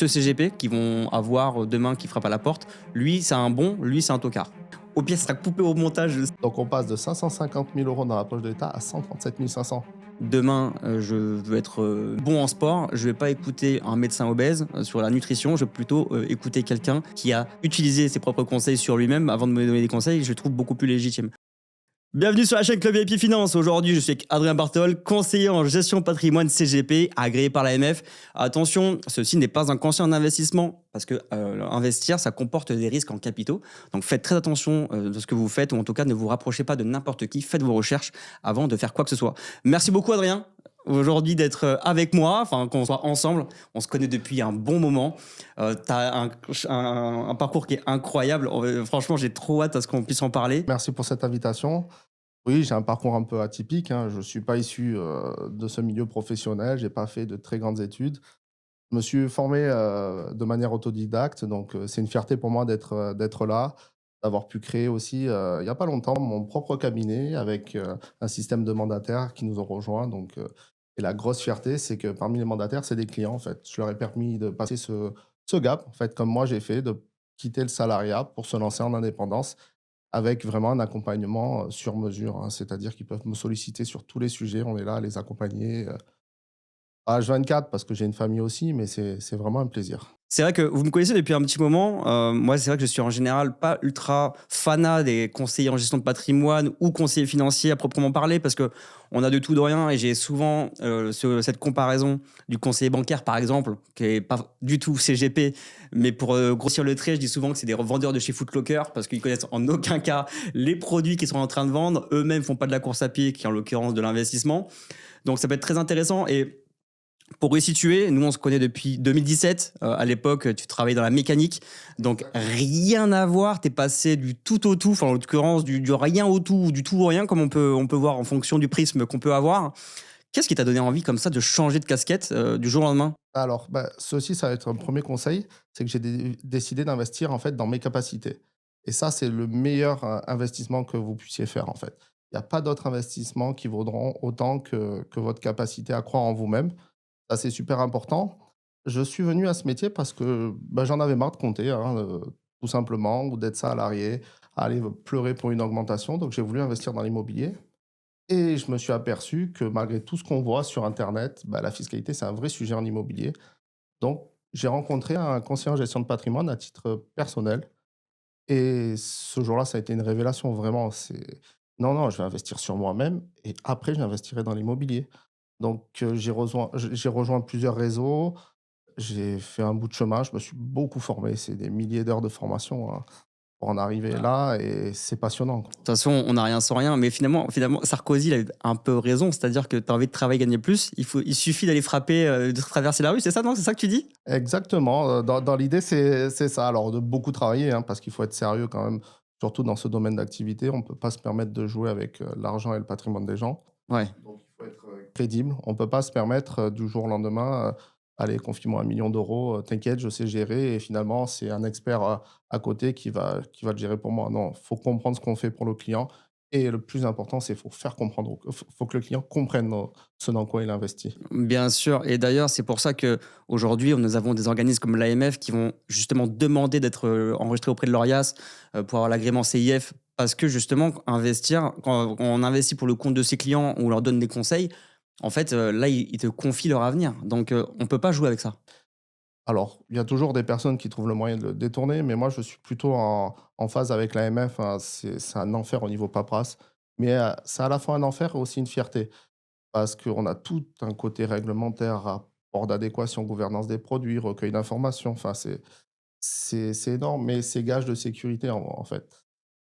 ce CGP qui vont avoir demain qui frappe à la porte, lui c'est un bon, lui c'est un tocard. Au pire, ça sera coupé au montage. Donc on passe de 550 000 euros dans la poche de l'État à 137 500. Demain, je veux être bon en sport, je vais pas écouter un médecin obèse sur la nutrition, je vais plutôt écouter quelqu'un qui a utilisé ses propres conseils sur lui-même avant de me donner des conseils, je le trouve beaucoup plus légitime. Bienvenue sur la chaîne Club VIP Finance. Aujourd'hui, je suis avec Adrien Bartol, conseiller en gestion patrimoine CGP, agréé par l'AMF. Attention, ceci n'est pas un conseil en investissement, parce que investir, ça comporte des risques en capitaux. Donc faites très attention de ce que vous faites, ou en tout cas, ne vous rapprochez pas de n'importe qui. Faites vos recherches avant de faire quoi que ce soit. Merci beaucoup, Adrien, aujourd'hui d'être avec moi, enfin qu'on soit ensemble. On se connaît depuis un bon moment. Tu as un parcours qui est incroyable. Franchement, j'ai trop hâte à ce qu'on puisse en parler. Merci pour cette invitation. Oui, j'ai un parcours un peu atypique, hein. Je ne suis pas issu de ce milieu professionnel, je n'ai pas fait de très grandes études. Je me suis formé de manière autodidacte, donc c'est une fierté pour moi d'être là, d'avoir pu créer aussi, il n'y a pas longtemps, mon propre cabinet avec un système de mandataires qui nous ont rejoints. Donc, et la grosse fierté, c'est que parmi les mandataires, c'est des clients, en fait. Je leur ai permis de passer ce gap, en fait, comme moi j'ai fait, de quitter le salariat pour se lancer en indépendance avec vraiment un accompagnement sur mesure, hein. C'est-à-dire qu'ils peuvent me solliciter sur tous les sujets. On est là à les accompagner à H24 parce que j'ai une famille aussi, mais c'est vraiment un plaisir. C'est vrai que vous me connaissez depuis un petit moment. Moi, c'est vrai que je suis en général pas ultra fanat des conseillers en gestion de patrimoine ou conseillers financiers à proprement parler, parce que on a de tout de rien et j'ai souvent cette comparaison du conseiller bancaire, par exemple, qui est pas du tout CGP, mais pour grossir le trait, je dis souvent que c'est des revendeurs de chez Foot Locker parce qu'ils connaissent en aucun cas les produits qu'ils sont en train de vendre. Eux-mêmes font pas de la course à pied, qui est en l'occurrence de l'investissement. Donc ça peut être très intéressant. Et pour resituer, nous on se connaît depuis 2017. À l'époque, tu travaillais dans la mécanique, donc rien à voir. T'es passé du tout au tout, enfin en l'occurrence du rien au tout ou du tout au rien, comme on peut voir en fonction du prisme qu'on peut avoir. Qu'est-ce qui t'a donné envie comme ça de changer de casquette du jour au lendemain? Alors, bah, ceci, ça va être un premier conseil, c'est que j'ai décidé d'investir en fait dans mes capacités. Et ça, c'est le meilleur investissement que vous puissiez faire en fait. Il n'y a pas d'autres investissements qui vaudront autant que votre capacité à croire en vous-même. Ça, c'est super important. Je suis venu à ce métier parce que bah, j'en avais marre de compter, hein, tout simplement, ou d'être salarié, à aller pleurer pour une augmentation. Donc, j'ai voulu investir dans l'immobilier. Et je me suis aperçu que malgré tout ce qu'on voit sur Internet, bah, la fiscalité, c'est un vrai sujet en immobilier. Donc, j'ai rencontré un conseiller en gestion de patrimoine à titre personnel. Et ce jour-là, ça a été une révélation, vraiment. C'est non, non, je vais investir sur moi-même et après, j'investirai dans l'immobilier. Donc, j'ai rejoint plusieurs réseaux, j'ai fait un bout de chemin, je me suis beaucoup formé. C'est des milliers d'heures de formation, hein, pour en arriver là et c'est passionnant, quoi. De toute façon, on n'a rien sans rien, mais finalement, Sarkozy, il a eu un peu raison, c'est-à-dire que tu as envie de travailler, gagner plus, il suffit d'aller frapper, de traverser la rue, c'est ça, non? C'est ça que tu dis? Exactement, dans l'idée, c'est ça. Alors de beaucoup travailler, hein, parce qu'il faut être sérieux quand même, surtout dans ce domaine d'activité. On ne peut pas se permettre de jouer avec, l'argent et le patrimoine des gens. Ouais. Donc il faut être, crédible. On ne peut pas se permettre, du jour au lendemain, «Allez, confie-moi 1 000 000 €, t'inquiète, je sais gérer» et finalement c'est un expert, à côté qui va le gérer pour moi. Non, il faut comprendre ce qu'on fait pour le client et le plus important, c'est faut faire comprendre, faut que le client comprenne, ce dans quoi il investit. Bien sûr, et d'ailleurs, c'est pour ça qu'aujourd'hui, nous avons des organismes comme l'AMF qui vont justement demander d'être enregistrés auprès de l'ORIAS pour avoir l'agrément CIF, parce que justement, investir, quand on investit pour le compte de ses clients, on leur donne des conseils, en fait, là, ils te confient leur avenir. Donc, on ne peut pas jouer avec ça. Alors, il y a toujours des personnes qui trouvent le moyen de le détourner, mais moi, je suis plutôt en phase avec l'AMF, hein. C'est un enfer au niveau paperasse, mais c'est à la fois un enfer et aussi une fierté parce qu'on a tout un côté réglementaire, rapport d'adéquation, gouvernance des produits, recueil d'informations. Enfin, c'est énorme, mais c'est gage de sécurité en fait.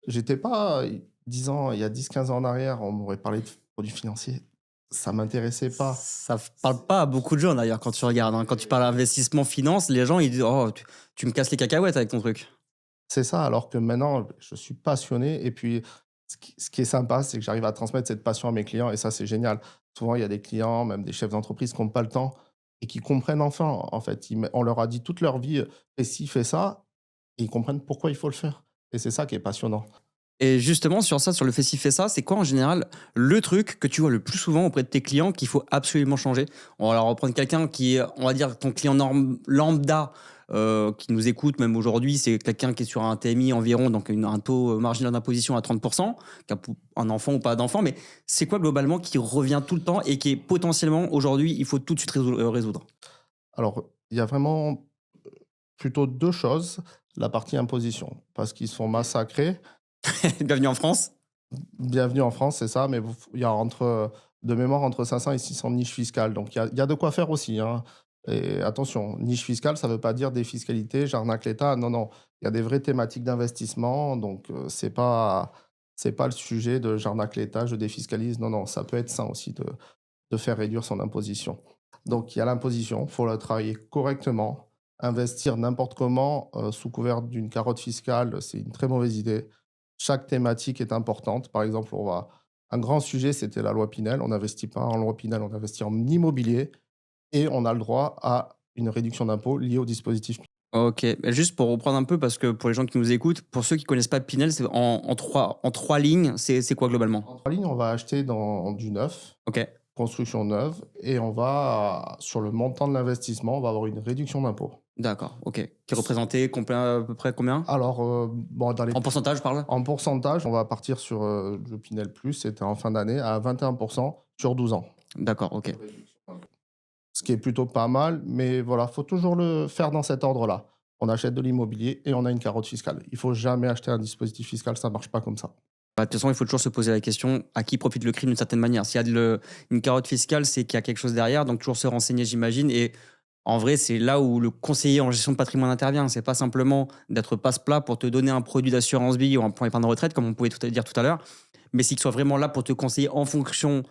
J'étais pas, 10 ans, il y a 10, 15 ans en arrière, on m'aurait parlé de produits financiers, ça m'intéressait pas. Ça ne parle pas à beaucoup de gens d'ailleurs quand tu regardes, hein. Quand tu parles investissement, finance, les gens, ils disent: «Oh, tu me casses les cacahuètes avec ton truc». C'est ça, alors que maintenant, je suis passionné et puis ce qui est sympa, c'est que j'arrive à transmettre cette passion à mes clients et ça, c'est génial. Souvent, il y a des clients, même des chefs d'entreprise qui n'ont pas le temps et qui comprennent enfin, en fait. On leur a dit toute leur vie: «Fais ci, fais ça» et ils comprennent pourquoi il faut le faire et c'est ça qui est passionnant. Et justement, sur ça, sur le fais ci, fais ça, c'est quoi en général le truc que tu vois le plus souvent auprès de tes clients qu'il faut absolument changer? On va alors reprendre quelqu'un qui est, on va dire, ton client lambda qui nous écoute, même aujourd'hui, c'est quelqu'un qui est sur un TMI environ, donc un taux marginal d'imposition à 30%, qui a un enfant ou pas d'enfant, mais c'est quoi globalement qui revient tout le temps et qui est potentiellement aujourd'hui, il faut tout de suite résoudre? Alors, il y a vraiment plutôt 2 choses. La partie imposition, parce qu'ils sont massacrés. Bienvenue en France. Bienvenue en France, c'est ça, mais il y a de mémoire entre 500 et 600 niches fiscales. Donc il y a de quoi faire aussi, hein. Et attention, niche fiscale, ça ne veut pas dire défiscalité, j'arnaque l'État. Non, non, il y a des vraies thématiques d'investissement. Donc c'est pas le sujet de j'arnaque l'État, je défiscalise. Non, non, ça peut être ça aussi de faire réduire son imposition. Donc il y a l'imposition, il faut la travailler correctement. Investir n'importe comment sous couvert d'une carotte fiscale, c'est une très mauvaise idée. Chaque thématique est importante. Par exemple, un grand sujet, c'était la loi Pinel. On n'investit pas en loi Pinel, on investit en immobilier et on a le droit à une réduction d'impôt liée au dispositif. Ok, mais juste pour reprendre un peu, parce que pour les gens qui nous écoutent, pour ceux qui connaissent pas Pinel, c'est en trois lignes, c'est quoi globalement? En 3 lignes, on va acheter dans du neuf, Ok, construction neuve, et sur le montant de l'investissement, on va avoir une réduction d'impôt. d'accord, ok. Qui représentait à peu près combien? Alors, bon, En pourcentage, je parle? en pourcentage, on va partir sur le Pinel Plus, c'était en fin d'année, à 21% sur 12 ans. D'accord, ok. Ce qui est plutôt pas mal, mais voilà, faut toujours le faire dans cet ordre-là. On achète de l'immobilier et on a une carotte fiscale. Il faut jamais acheter un dispositif fiscal, ça marche pas comme ça. Bah, de toute façon, il faut toujours se poser la question à qui profite le crime d'une certaine manière. S'il y a une carotte fiscale, c'est qu'il y a quelque chose derrière, donc toujours se renseigner, j'imagine. Et en vrai, c'est là où le conseiller en gestion de patrimoine intervient. C'est pas simplement d'être passe-plat pour te donner un produit d'assurance vie ou un point épargne retraite, comme on pouvait dire tout à l'heure, mais c'est qu'il soit vraiment là pour te conseiller en fonction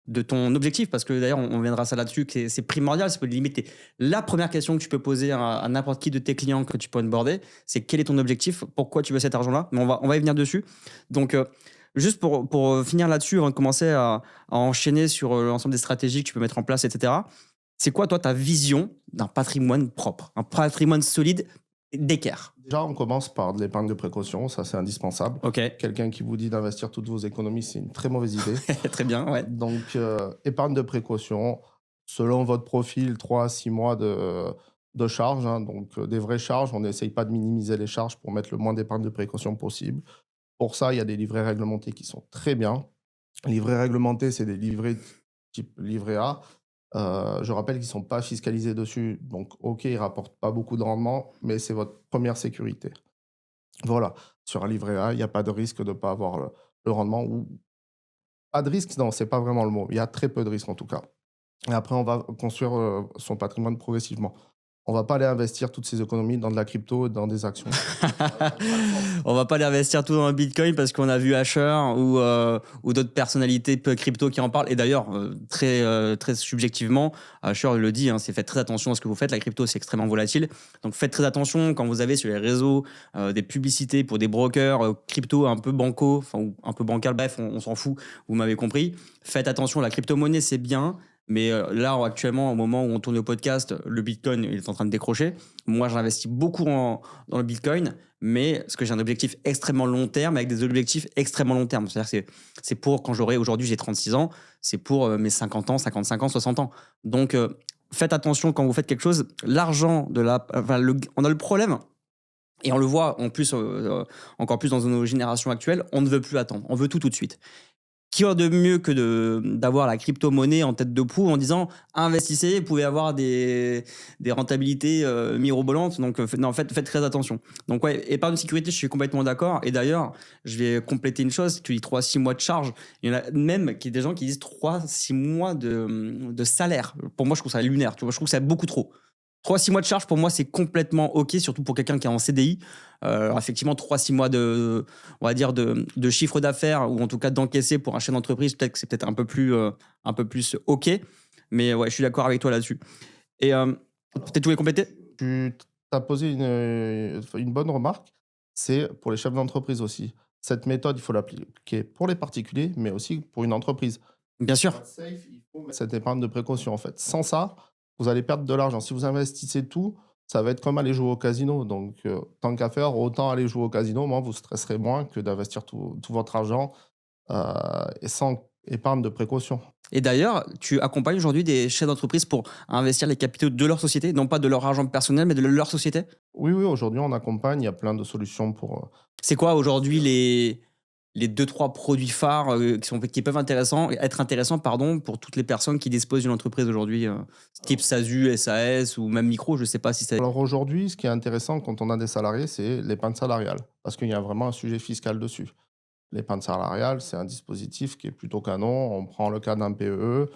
de ton objectif, parce que d'ailleurs, on viendra ça là-dessus, que c'est primordial, c'est limite la première question que tu peux poser à n'importe qui de tes clients que tu peux onboarder, c'est quel est ton objectif, pourquoi tu veux cet argent-là, mais on va y venir dessus. Donc, juste pour finir là-dessus, avant de commencer à enchaîner sur l'ensemble des stratégies que tu peux mettre en place, etc., c'est quoi, toi, ta vision d'un patrimoine propre, un patrimoine solide d'équerre? Déjà, on commence par de l'épargne de précaution, ça c'est indispensable. Ok, Quelqu'un qui vous dit d'investir toutes vos économies, c'est une très mauvaise idée. très bien, ouais. Donc, épargne de précaution, selon votre profil, 3 à 6 mois de charges, hein, donc des vraies charges. On n'essaye pas de minimiser les charges pour mettre le moins d'épargne de précaution possible. Pour ça, il y a des livrets réglementés qui sont très bien. Livrets réglementés, c'est des livrets type livret A. Je rappelle qu'ils ne sont pas fiscalisés dessus. Donc, OK, ils ne rapportent pas beaucoup de rendement, mais c'est votre première sécurité. Voilà. Sur un livret A, il n'y a pas de risque de ne pas avoir le rendement. Ou pas de risque, non, c'est pas vraiment le mot. Il y a très peu de risques en tout cas. Et après, on va construire son patrimoine progressivement. On va pas aller investir toutes ces économies dans de la crypto et dans des actions. On va pas les investir tout dans le Bitcoin parce qu'on a vu Asher ou d'autres personnalités peu crypto qui en parlent. Et d'ailleurs, très subjectivement, Asher le dit, hein, c'est faites très attention à ce que vous faites. La crypto, c'est extrêmement volatile. Donc faites très attention quand vous avez sur les réseaux des publicités pour des brokers crypto un peu banco, enfin ou un peu bancal, bref, on s'en fout, vous m'avez compris. Faites attention, la crypto-monnaie, c'est bien. Mais là, actuellement, au moment où on tourne le podcast, le Bitcoin il est en train de décrocher. Moi, j'investis beaucoup dans le Bitcoin, mais parce que j'ai un objectif extrêmement long terme avec des objectifs extrêmement long terme. C'est-à-dire que c'est pour quand aujourd'hui j'ai 36 ans, c'est pour mes 50 ans, 55 ans, 60 ans. Donc, faites attention quand vous faites quelque chose. L'argent on a le problème. Et on le voit en plus, encore plus dans nos générations actuelles, on ne veut plus attendre, on veut tout de suite. Qui a de mieux que d'avoir la crypto-monnaie en tête de proue en disant investissez, vous pouvez avoir des rentabilités mirobolantes. Donc, non, faites très attention. Donc, ouais, épargne de sécurité, je suis complètement d'accord. Et d'ailleurs, je vais compléter une chose tu dis 3-6 mois de charge. Il y en a même des gens qui disent 3-6 mois de salaire. Pour moi, je trouve ça lunaire. Tu vois, je trouve que c'est beaucoup trop. 3-6 mois de charge, pour moi, c'est complètement OK, surtout pour quelqu'un qui est en CDI. Alors effectivement, 3-6 mois on va dire de chiffre d'affaires ou en tout cas d'encaisser pour un chef d'entreprise, peut-être que c'est peut-être un peu plus OK. Mais ouais, je suis d'accord avec toi là-dessus. Et peut-être tu voulais compléter? Tu as posé une bonne remarque, c'est pour les chefs d'entreprise aussi. Cette méthode, il faut l'appliquer pour les particuliers, mais aussi pour une entreprise. Bien sûr. Pour être safe, il faut mettre cette épargne de précaution en fait. Sans ça, vous allez perdre de l'argent. Si vous investissez tout, ça va être comme aller jouer au casino. Donc, tant qu'à faire, autant aller jouer au casino. Moi, vous stresserez moins que d'investir tout votre argent et sans épargne de précaution. Et d'ailleurs, tu accompagnes aujourd'hui des chefs d'entreprise pour investir les capitaux de leur société, non pas de leur argent personnel, mais de leur société? Oui, oui, aujourd'hui, on accompagne. Il y a plein de solutions pour. C'est quoi aujourd'hui les 2-3 produits phares, qui peuvent être intéressants pardon, pour toutes les personnes qui disposent d'une entreprise aujourd'hui, type SASU, SAS ou même micro, je ne sais pas si c'est Alors aujourd'hui, ce qui est intéressant quand on a des salariés, c'est l'épargne salariale, parce qu'il y a vraiment un sujet fiscal dessus. L'épargne salariale, c'est un dispositif qui est plutôt canon. On prend le cas d'un PEE,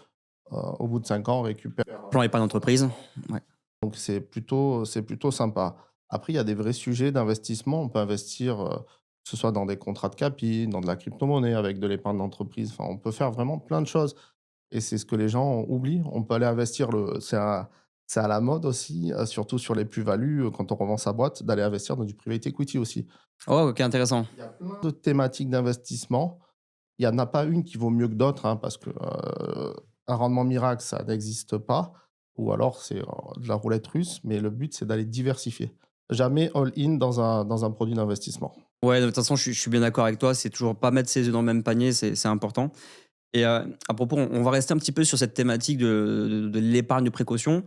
au bout de 5 ans, on récupère. plan épargne d'entreprise? Ouais. Donc c'est plutôt sympa. Après, il y a des vrais sujets d'investissement. On peut investir, que ce soit dans des contrats de capi, dans de la crypto-monnaie, avec de l'épargne d'entreprise. Enfin, on peut faire vraiment plein de choses et c'est ce que les gens oublient. On peut aller investir c'est à la mode aussi, surtout sur les plus-values, quand on revend sa boîte, d'aller investir dans du private equity aussi. Oh, OK, intéressant. Il y a plein de thématiques d'investissement. Il y en a pas une qui vaut mieux que d'autres, hein, parce que, un rendement miracle, ça n'existe pas ou alors c'est, de la roulette russe, mais le but, c'est d'aller diversifier. Jamais all-in dans un produit d'investissement. Ouais, de toute façon, je suis bien d'accord avec toi, c'est toujours pas mettre ses œufs dans le même panier, c'est important. Et à propos, on va rester un petit peu sur cette thématique de l'épargne de précaution.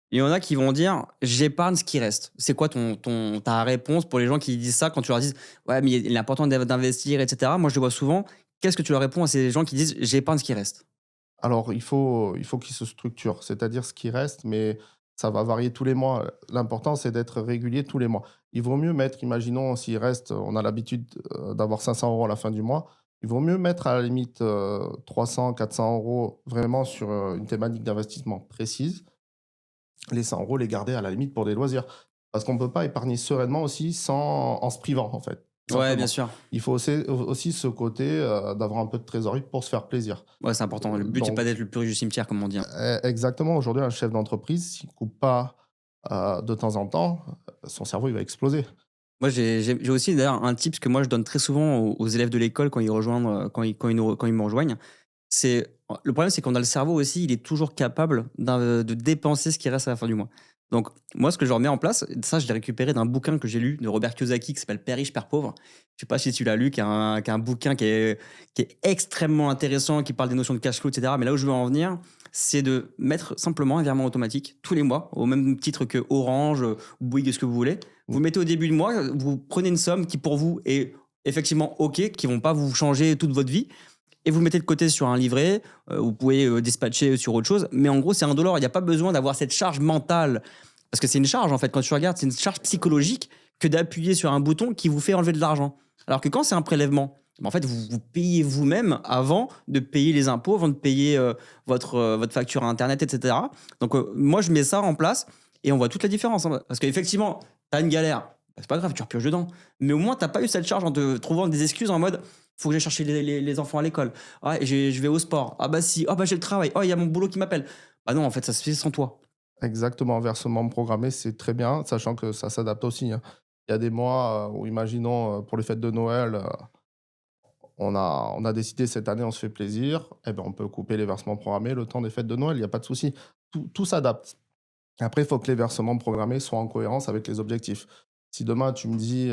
Il y en a qui vont dire: «J'épargne ce qui reste». C'est quoi ta réponse pour les gens qui disent ça quand tu leur dis: «Ouais, mais il est important d'investir et cetera». Moi, je le vois souvent. Qu'est-ce que tu leur réponds à ces gens qui disent: «J'épargne ce qui reste»? Alors il faut qu'il se structure, c'est-à-dire ce qui reste, mais ça va varier tous les mois. L'important, c'est d'être régulier tous les mois. Il vaut mieux mettre, imaginons s'il reste, on a l'habitude, d'avoir 500 € à la fin du mois, il vaut mieux mettre à la limite, 300-400 € vraiment sur, une thématique d'investissement précise. Les 100 € les garder à la limite pour des loisirs. Parce qu'on ne peut pas épargner sereinement aussi sans en se privant, en fait, tout Ouais, bien simplement. sûr. Il faut aussi ce côté, d'avoir un peu de trésorerie pour se faire plaisir. Ouais, c'est important. Le but, c'est pas Donc d'être le plus riche du cimetière, comme on dit, hein. exactement, aujourd'hui, un chef d'entreprise, s'il ne coupe pas, de temps en temps, son cerveau, il va exploser. Moi, j'ai aussi d'ailleurs un tips que moi je donne très souvent aux élèves de l'école quand ils rejoignent, quand ils me rejoignent. Le problème, c'est qu'on a le cerveau aussi, il est toujours capable de dépenser ce qui reste à la fin du mois. Donc, moi, ce que je remets en place, ça, je l'ai récupéré d'un bouquin que j'ai lu de Robert Kiyosaki qui s'appelle Père riche, Père pauvre. Je sais pas si tu l'as lu, qui est un bouquin qui est extrêmement intéressant, qui parle des notions de cash flow, etc. Mais là où je veux en venir, c'est de mettre simplement un virement automatique tous les mois, au même titre que Orange, Bouygues, ce que vous voulez. Vous mettez au début du mois, vous prenez une somme qui pour vous est effectivement OK, qui ne vont pas vous changer toute votre vie, et vous le mettez de côté sur un livret, vous pouvez dispatcher sur autre chose, mais en gros c'est indolore, il n'y a pas besoin d'avoir cette charge mentale, parce que c'est une charge en fait, quand tu regardes, c'est une charge psychologique que d'appuyer sur un bouton qui vous fait enlever de l'argent. Alors que quand c'est un prélèvement, en fait vous payez vous-même avant de payer les impôts, avant de payer votre facture à internet, etc. Donc moi je mets ça en place, et on voit toute la différence, hein, parce qu'effectivement, tu as une galère, bah, c'est pas grave, tu repioches dedans. Mais au moins, t'as pas eu cette charge en te trouvant des excuses en mode faut que j'aille chercher les enfants à l'école. Ah, je vais au sport. Ah, bah si. Ah, bah j'ai le travail. Oh, il y a mon boulot qui m'appelle. Bah non, en fait, ça se fait sans toi. Exactement, versement programmé, c'est très bien, sachant que ça s'adapte aussi, hein. Il y a des mois, où imaginons, pour les fêtes de Noël, on a décidé cette année, on se fait plaisir, et ben, on peut couper les versements programmés le temps des fêtes de Noël, il y a pas de souci. Tout s'adapte. Après, il faut que les versements programmés soient en cohérence avec les objectifs. Si demain tu me dis,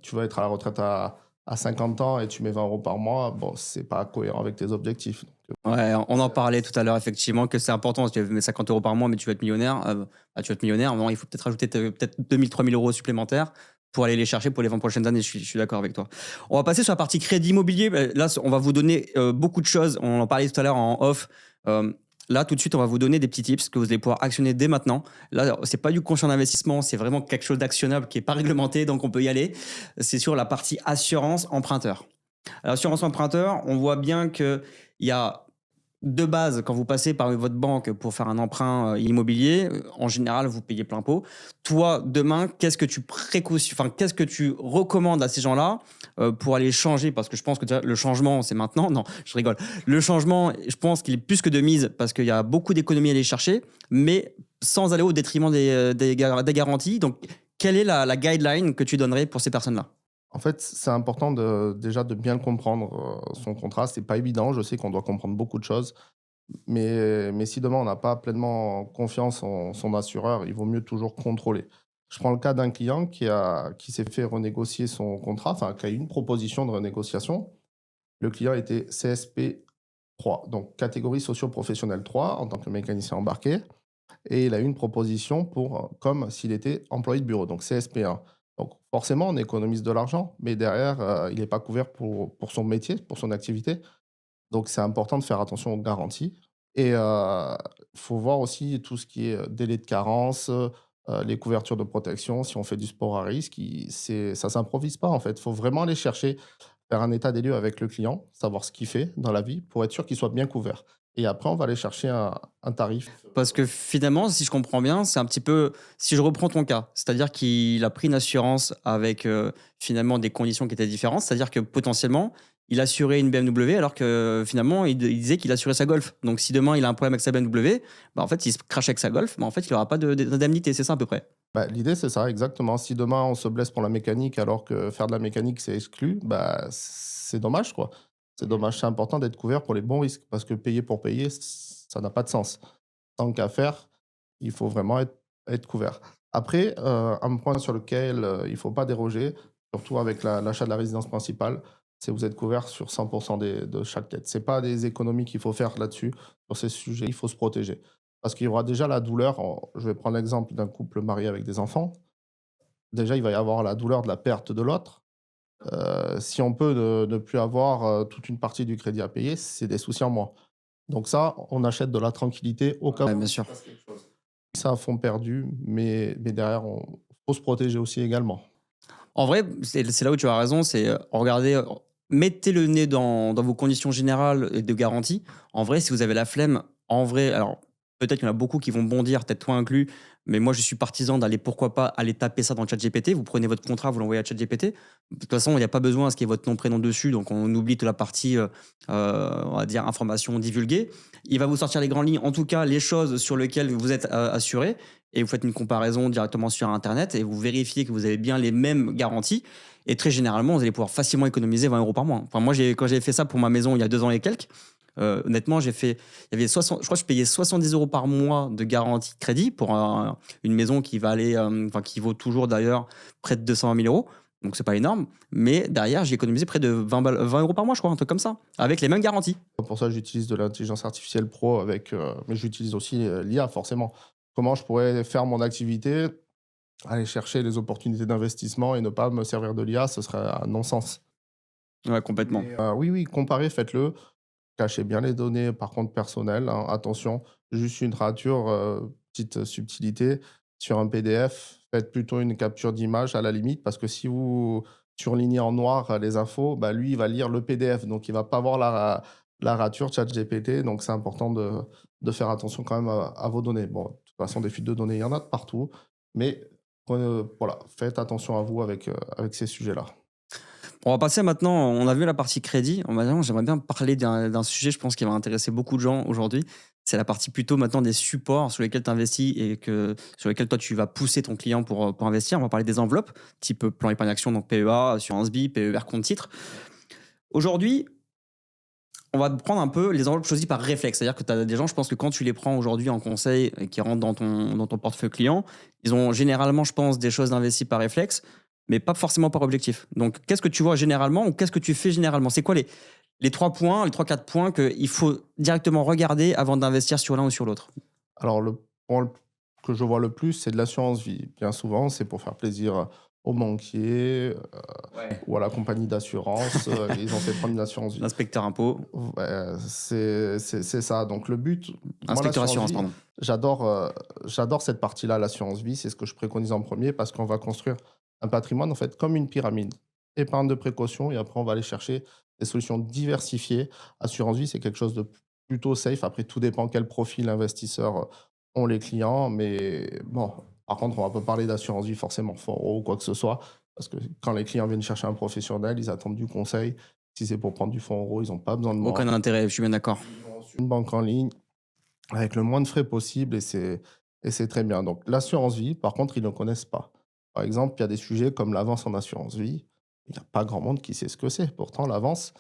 tu vas être à la retraite à 50 ans et tu mets 20 € par mois, bon, c'est pas cohérent avec tes objectifs. Ouais, on en parlait tout à l'heure, effectivement, que c'est important. Si tu mets 50 € par mois, mais tu vas être millionnaire, bah, tu vas être millionnaire. Non, il faut peut-être rajouter peut-être 2 000, 3 000 € supplémentaires pour aller les chercher pour les 20 prochaines années. Je suis d'accord avec toi. On va passer sur la partie crédit immobilier. Là, on va vous donner beaucoup de choses. On en parlait tout à l'heure en off. Euh, Là, tout de suite, on va vous donner des petits tips que vous allez pouvoir actionner dès maintenant. Là, c'est pas du conseil d'investissement, c'est vraiment quelque chose d'actionnable qui est pas réglementé, donc on peut y aller. C'est sur la partie assurance emprunteur. L'assurance emprunteur, on voit bien qu'il y a de base, quand vous passez par votre banque pour faire un emprunt immobilier, en général, vous payez plein pot. Toi, demain, qu'est-ce que tu recommandes à ces gens-là pour aller changer? Parce que je pense que déjà, le changement, c'est maintenant. Non, je rigole. Le changement, je pense qu'il est plus que de mise parce qu'il y a beaucoup d'économies à aller chercher, mais sans aller au détriment des garanties. Donc, quelle est la guideline que tu donnerais pour ces personnes-là? En fait, c'est important déjà de bien comprendre, son contrat. C'est pas évident, je sais qu'on doit comprendre beaucoup de choses. Mais si demain on n'a pas pleinement confiance en son assureur, il vaut mieux toujours contrôler. Je prends le cas d'un client qui s'est fait renégocier son contrat, enfin qui a eu une proposition de renégociation. Le client était CSP 3, donc catégorie socio-professionnelle 3 en tant que mécanicien embarqué. Et il a eu une proposition comme s'il était employé de bureau, donc CSP1. Donc forcément, on économise de l'argent, mais derrière, il n'est pas couvert pour son métier, pour son activité. Donc c'est important de faire attention aux garanties. Et il faut voir aussi tout ce qui est délai de carence, les couvertures de protection. Si on fait du sport à risque, ça ne s'improvise pas en fait. Il faut vraiment aller chercher, faire un état des lieux avec le client, savoir ce qu'il fait dans la vie pour être sûr qu'il soit bien couvert. Et après, on va aller chercher un tarif. Parce que finalement, si je comprends bien, c'est un petit peu, si je reprends ton cas, c'est-à-dire qu'il a pris une assurance avec finalement des conditions qui étaient différentes, c'est-à-dire que potentiellement, il assurait une BMW alors que finalement, il disait qu'il assurait sa Golf. Donc si demain il a un problème avec sa BMW, bah, en fait, il se crache avec sa Golf, bah, en fait, il n'aura pas d'indemnité, c'est ça à peu près. Bah, l'idée, c'est ça, exactement. Si demain on se blesse pour la mécanique alors que faire de la mécanique, c'est exclu, bah, c'est dommage, quoi. C'est dommage, c'est important d'être couvert pour les bons risques parce que payer pour payer, ça n'a pas de sens. Tant qu'à faire, il faut vraiment être couvert. Après, un point sur lequel il ne faut pas déroger, surtout avec l'achat de la résidence principale, c'est vous êtes couvert sur 100% de chaque tête. Ce n'est pas des économies qu'il faut faire là-dessus. Sur ces sujets, il faut se protéger. Parce qu'il y aura déjà la douleur. Je vais prendre l'exemple d'un couple marié avec des enfants. Déjà, il va y avoir la douleur de la perte de l'autre. Si on peut ne plus avoir toute une partie du crédit à payer, c'est des soucis en moins. Donc ça, on achète de la tranquillité au cas Ouais, où bien il se sûr. passe quelque chose. Ça à fond perdu, mais derrière, on faut se protéger aussi également. En vrai, c'est là où tu as raison, c'est regardez, mettez le nez dans vos conditions générales et de garantie. En vrai, si vous avez la flemme, en vrai, alors peut-être qu'il y en a beaucoup qui vont bondir, peut-être toi inclus, mais moi je suis partisan d'aller, pourquoi pas, aller taper ça dans le chat GPT. Vous prenez votre contrat, vous l'envoyez à chat GPT. De toute façon, il n'y a pas besoin à ce qu'il y ait votre nom, prénom dessus, donc on oublie toute la partie, on va dire, information divulguée. Il va vous sortir les grandes lignes, en tout cas les choses sur lesquelles vous êtes assuré, et vous faites une comparaison directement sur Internet et vous vérifiez que vous avez bien les mêmes garanties. Et très généralement, vous allez pouvoir facilement économiser 20 euros par mois. Enfin, moi, quand j'ai fait ça pour ma maison il y a 2 ans et quelques, honnêtement, il y avait 60, je crois que je payais 70 euros par mois de garantie de crédit pour une maison qui va aller, enfin, qui vaut toujours d'ailleurs près de 220 000 euros. Donc, c'est pas énorme. Mais derrière, j'ai économisé près de 20 euros par mois, je crois, un truc comme ça, avec les mêmes garanties. Pour ça, j'utilise de l'intelligence artificielle pro mais j'utilise aussi, l'IA forcément. Comment je pourrais faire mon activité, aller chercher les opportunités d'investissement et ne pas me servir de l'IA, ce serait un non-sens. Ouais, complètement. Oui, oui, comparez, faites-le. Cachez bien les données, par contre, personnelles, hein. Attention, juste une rature, petite subtilité, sur un PDF, faites plutôt une capture d'image à la limite, parce que si vous surlignez en noir les infos, bah, lui, il va lire le PDF, donc il va pas voir la rature ChatGPT, donc c'est important de faire attention quand même à vos données. Bon, de toute façon, des fuites de données, il y en a de partout, mais voilà, faites attention à vous avec ces sujets-là. On va passer maintenant, on a vu la partie crédit. Maintenant, j'aimerais bien parler d'un sujet, je pense, qui va intéresser beaucoup de gens aujourd'hui. C'est la partie plutôt maintenant des supports sur lesquels tu investis et sur lesquels toi tu vas pousser ton client pour investir. On va parler des enveloppes, type plan épargne action, donc PEA, assurance vie, PER compte titre. Aujourd'hui, on va prendre un peu les enveloppes choisies par réflexe. C'est-à-dire que tu as des gens, je pense que quand tu les prends aujourd'hui en conseil et qui rentrent dans ton portefeuille client, ils ont généralement, je pense, des choses investies par réflexe, mais pas forcément par objectif. Donc, qu'est-ce que tu vois généralement ou qu'est-ce que tu fais généralement? C'est quoi les 3 points, les 3, 4 points qu'il faut directement regarder avant d'investir sur l'un ou sur l'autre? Alors le point que je vois le plus, c'est de l'assurance vie. Bien souvent, c'est pour faire plaisir aux banquiers, Ouais. ou à la compagnie d'assurance, ils ont fait prendre une assurance vie. L'inspecteur impôt, Ouais, c'est ça. Donc le but, moi inspecteur l'assurance assurance, vie, pardon. j'adore, j'adore cette partie-là, l'assurance vie, c'est ce que je préconise en premier parce qu'on va construire un patrimoine en fait comme une pyramide. Épargne de précaution et après on va aller chercher des solutions diversifiées. Assurance vie, c'est quelque chose de plutôt safe. Après, tout dépend quel profil investisseur ont les clients. Mais bon, par contre, on va pas parler d'assurance vie forcément fort ou quoi que ce soit. Parce que quand les clients viennent chercher un professionnel, ils attendent du conseil. Si c'est pour prendre du fonds euro, ils n'ont pas besoin de moi. Aucun intérêt, je suis bien d'accord. Ils vont sur une banque en ligne avec le moins de frais possible et c'est très bien. Donc l'assurance vie, par contre, ils ne connaissent pas. Par exemple, il y a des sujets comme l'avance en assurance vie. Il n'y a pas grand monde qui sait ce que c'est. Pourtant, l'avance,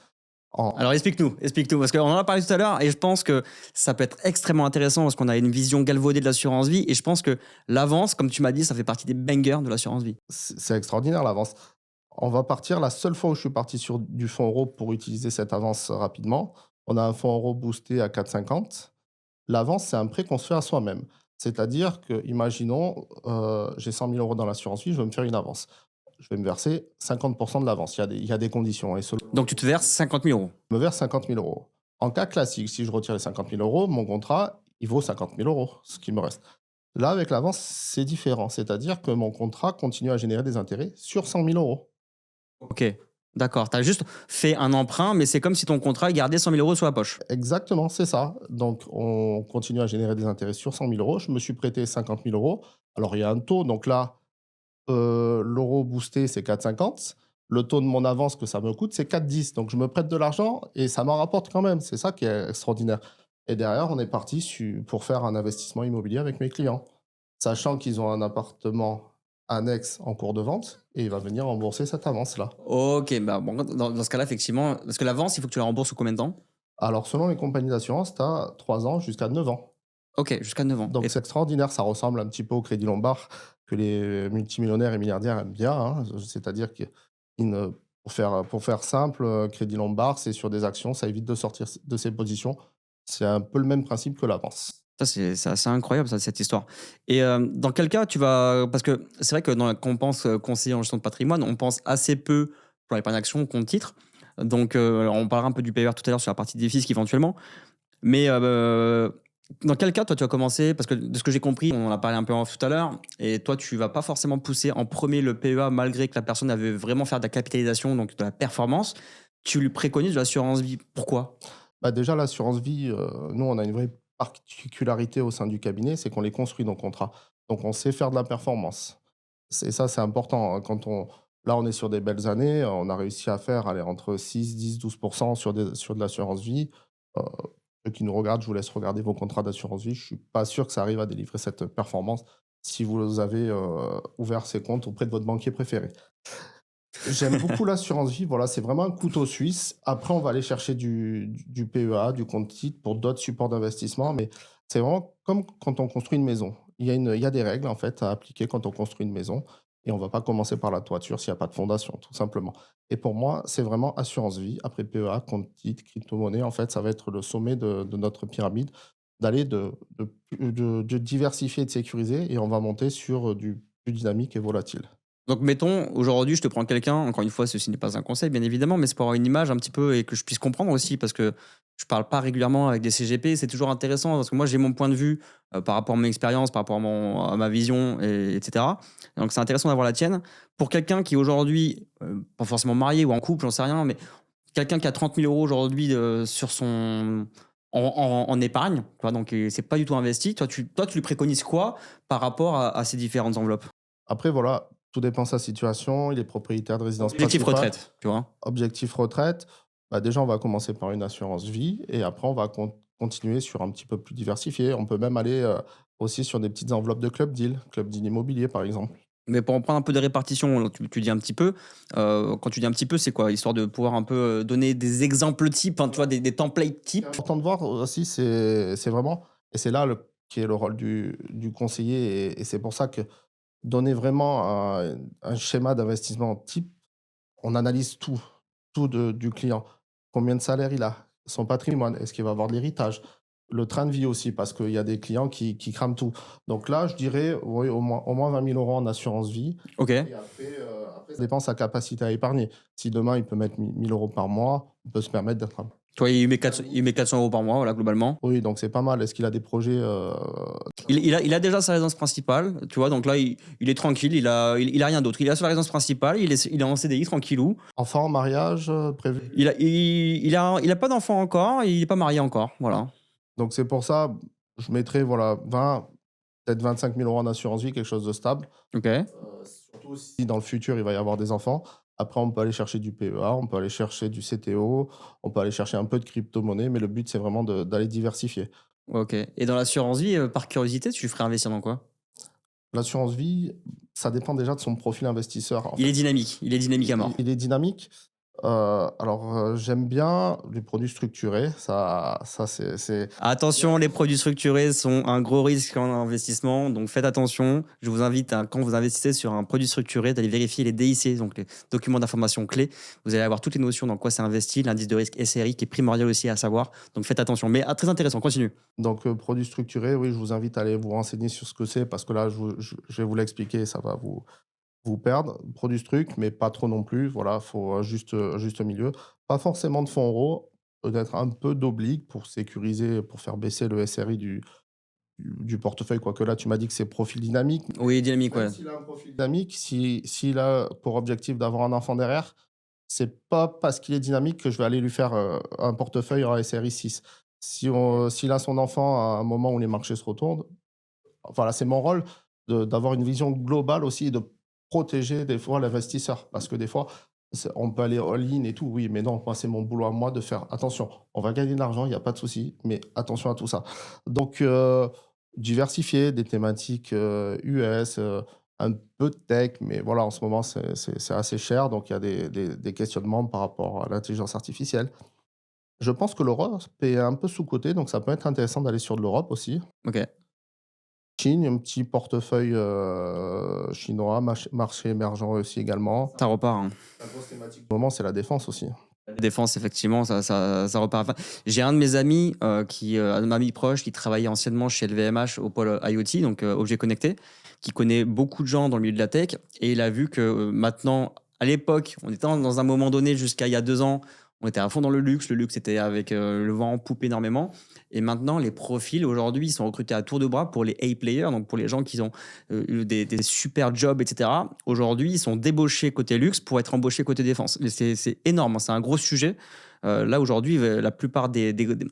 En- Alors explique-nous, parce qu'on en a parlé tout à l'heure et je pense que ça peut être extrêmement intéressant parce qu'on a une vision galvaudée de l'assurance vie et je pense que l'avance, comme tu m'as dit, ça fait partie des bangers de l'assurance vie. c'est extraordinaire l'avance. On va partir, la seule fois où je suis parti sur du fonds euro pour utiliser cette avance rapidement, on a un fonds euro boosté à 4,50. L'avance, c'est un prêt qu'on se fait à soi-même. C'est-à-dire que, imaginons, j'ai 100 000 euros dans l'assurance vie, je veux me faire une avance. Je vais me verser 50% de l'avance. Il y a des conditions. Et selon Donc tu te verses 50 000 euros. je me verse 50 000 euros. En cas classique, si je retire les 50 000 euros, mon contrat, il vaut 50 000 euros, ce qui me reste. Là, avec l'avance, c'est différent. C'est-à-dire que mon contrat continue à générer des intérêts sur 100 000 euros. Ok, d'accord. Tu as juste fait un emprunt, mais c'est comme si ton contrat gardait 100 000 euros sur la poche. Exactement, c'est ça. Donc, on continue à générer des intérêts sur 100 000 euros. Je me suis prêté 50 000 euros. Alors, il y a un taux. Donc là, l'euro boosté, c'est 4,50. Le taux de mon avance que ça me coûte, c'est 4,10. Donc, je me prête de l'argent et ça m'en rapporte quand même. C'est ça qui est extraordinaire. Et derrière, on est parti pour faire un investissement immobilier avec mes clients, sachant qu'ils ont un appartement annexe en cours de vente et il va venir rembourser cette avance-là. Ok, bah bon, dans ce cas-là, effectivement, parce que l'avance, il faut que tu la rembourses sous combien de temps? Alors, selon les compagnies d'assurance, tu as 3 ans jusqu'à 9 ans. Ok, jusqu'à 9 ans. Donc, Et c'est extraordinaire. Ça ressemble un petit peu au Crédit Lombard que les multimillionnaires et milliardaires aiment bien, hein. C'est-à-dire que pour faire simple, Crédit Lombard, c'est sur des actions, ça évite de sortir de ses positions. C'est un peu le même principe que l'avance. ça, c'est assez incroyable, ça, cette histoire. Et dans quel cas tu vas. Parce que c'est vrai que quand on pense conseiller en gestion de patrimoine, on pense assez peu pour l'épargne action, compte titre. Donc, on parlera un peu du PER tout à l'heure sur la partie des fiscs éventuellement. Mais dans quel cas, toi, tu as commencé? Parce que de ce que j'ai compris, on en a parlé un peu en off tout à l'heure, et toi, tu vas pas forcément pousser en premier le PEA malgré que la personne avait vraiment faire de la capitalisation, donc de la performance. Tu lui préconises de l'assurance vie. Pourquoi? Bah, déjà, l'assurance vie, nous, on a une vraie particularité au sein du cabinet, c'est qu'on les construit, nos contrats. Donc, on sait faire de la performance. Ça, c'est important, hein. Là, on est sur des belles années. On a réussi à faire aller entre 6, 10, 12% sur de l'assurance vie. Euh, Ceux qui nous regardent, je vous laisse regarder vos contrats d'assurance vie. Je suis pas sûr que ça arrive à délivrer cette performance si vous avez ouvert ces comptes auprès de votre banquier préféré. J'aime beaucoup l'assurance vie. Voilà, c'est vraiment un couteau suisse. Après, on va aller chercher du PEA, du compte titre pour d'autres supports d'investissement. Mais c'est vraiment comme quand on construit une maison. Il y a des règles en fait à appliquer quand on construit une maison. Et on ne va pas commencer par la toiture s'il n'y a pas de fondation, tout simplement. Et pour moi, c'est vraiment assurance vie. Après PEA, compte titre, crypto-monnaie, en fait, ça va être le sommet de notre pyramide, d'aller de diversifier et de sécuriser. Et on va monter sur du plus dynamique et volatile. Donc, mettons, aujourd'hui, je te prends quelqu'un, encore une fois, ceci n'est pas un conseil, bien évidemment, mais c'est pour avoir une image un petit peu et que je puisse comprendre aussi, parce que je parle pas régulièrement avec des CGP, c'est toujours intéressant, parce que moi, j'ai mon point de vue par rapport à mon expérience, par rapport à ma vision, etc. Donc, c'est intéressant d'avoir la tienne. Pour quelqu'un qui, aujourd'hui, pas forcément marié ou en couple, j'en sais rien, mais quelqu'un qui a 30 000 euros aujourd'hui sur son. En épargne, tu vois, donc c'est pas du tout investi. Toi, tu lui préconises quoi par rapport à ces différentes enveloppes? Après, voilà, tout dépend de sa situation. Il est propriétaire de résidence Objectif principale. retraite, tu vois. Objectif retraite. Bah, déjà, on va commencer par une assurance vie et après, on va continuer sur un petit peu plus diversifié. On peut même aller aussi sur des petites enveloppes de club deal immobilier, par exemple. Mais pour en prendre un peu de répartition, tu dis un petit peu. Quand tu dis un petit peu, c'est quoi? Histoire de pouvoir un peu donner des exemples types, hein, tu vois, des templates Ce qui est types. important de voir aussi, c'est vraiment, et c'est là qui est le rôle du conseiller, et c'est pour ça que donner vraiment un schéma d'investissement type, on analyse tout du client. Combien de salaire il a? Son patrimoine? Est-ce qu'il va avoir de l'héritage? Le train de vie aussi, parce qu'il y a des clients qui crament tout. Donc là, je dirais, oui, au moins 20 000 euros en assurance vie. Ok. Et après, ça dépend de sa capacité à épargner. Si demain, il peut mettre 1 000 euros par mois, on peut se permettre d'être un... Toi, il met 400 euros par mois, voilà, globalement. Oui, donc c'est pas mal. Est-ce qu'il a des projets Il a déjà sa résidence principale, tu vois, donc là, il est tranquille, il a rien d'autre. Il a sa résidence principale, il est en CDI, tranquillou. enfants, mariage prévu? Il a pas d'enfant encore, il est pas marié encore, voilà. Donc c'est pour ça, je mettrais voilà, 20, peut-être 25 000 euros en assurance vie, quelque chose de stable. Ok. Surtout si dans le futur, il va y avoir des enfants. Après, on peut aller chercher du PEA, on peut aller chercher du CTO, on peut aller chercher un peu de crypto-monnaie, mais le but, c'est vraiment d'aller diversifier. Ok. Et dans l'assurance vie, par curiosité, tu lui ferais investir dans quoi? L'assurance vie, ça dépend déjà de son profil investisseur, en Il fait. est dynamique à mort. Il est dynamique. J'aime bien les produits structurés, ça c'est Attention, les produits structurés sont un gros risque en investissement, donc faites attention. Je vous invite à, quand vous investissez sur un produit structuré, d'aller vérifier les DIC, donc les documents d'information clés. Vous allez avoir toutes les notions dans quoi c'est investi, l'indice de risque SRI qui est primordial aussi à savoir. Donc faites attention. Mais très intéressant, continue. produits structurés, oui, je vous invite à aller vous renseigner sur ce que c'est parce que là, je vais vous l'expliquer, ça va vous perdre. Produits struc, mais pas trop non plus. Voilà, faut juste milieu. Pas forcément de fonds euros, peut-être un peu d'oblique pour sécuriser, pour faire baisser le SRI du portefeuille. Quoique là, tu m'as dit que c'est profil dynamique. Oui, dynamique, Même ouais. s'il a un profil dynamique, s'il a pour objectif d'avoir un enfant derrière, c'est pas parce qu'il est dynamique que je vais aller lui faire, un portefeuille en SRI 6. S'il a son enfant à un moment où les marchés se retournent, voilà, c'est mon rôle d'avoir une vision globale aussi et de protéger des fois l'investisseur. Parce que des fois, on peut aller all-in et tout, oui, mais non, moi, c'est mon boulot à moi de faire attention. On va gagner de l'argent, il n'y a pas de souci, mais attention à tout ça. Donc, diversifier des thématiques US, un peu de tech, mais voilà, en ce moment, c'est assez cher. Donc, il y a des questionnements par rapport à l'intelligence artificielle. Je pense que l'Europe est un peu sous-cotée, donc ça peut être intéressant d'aller sur de l'Europe aussi. Ok. Chine, un petit portefeuille, chinois, marché émergent aussi également. Ça repart, hein. La grosse thématique du moment, c'est la défense aussi. La défense, effectivement, ça repart. Enfin, j'ai un de mes amis, un de mes amis proche, qui travaillait anciennement chez LVMH au pôle IoT, donc objet connecté, qui connaît beaucoup de gens dans le milieu de la tech. Et il a vu que maintenant, à l'époque, on était dans un moment donné, jusqu'à il y a 2 ans, on était à fond dans le luxe. Le luxe était avec le vent en poupe énormément. Et maintenant, les profils, aujourd'hui, ils sont recrutés à tour de bras pour les A-players, donc pour les gens qui ont eu des super jobs, etc. Aujourd'hui, ils sont débauchés côté luxe pour être embauchés côté défense. Et c'est énorme, hein, c'est un gros sujet. Là, aujourd'hui, la plupart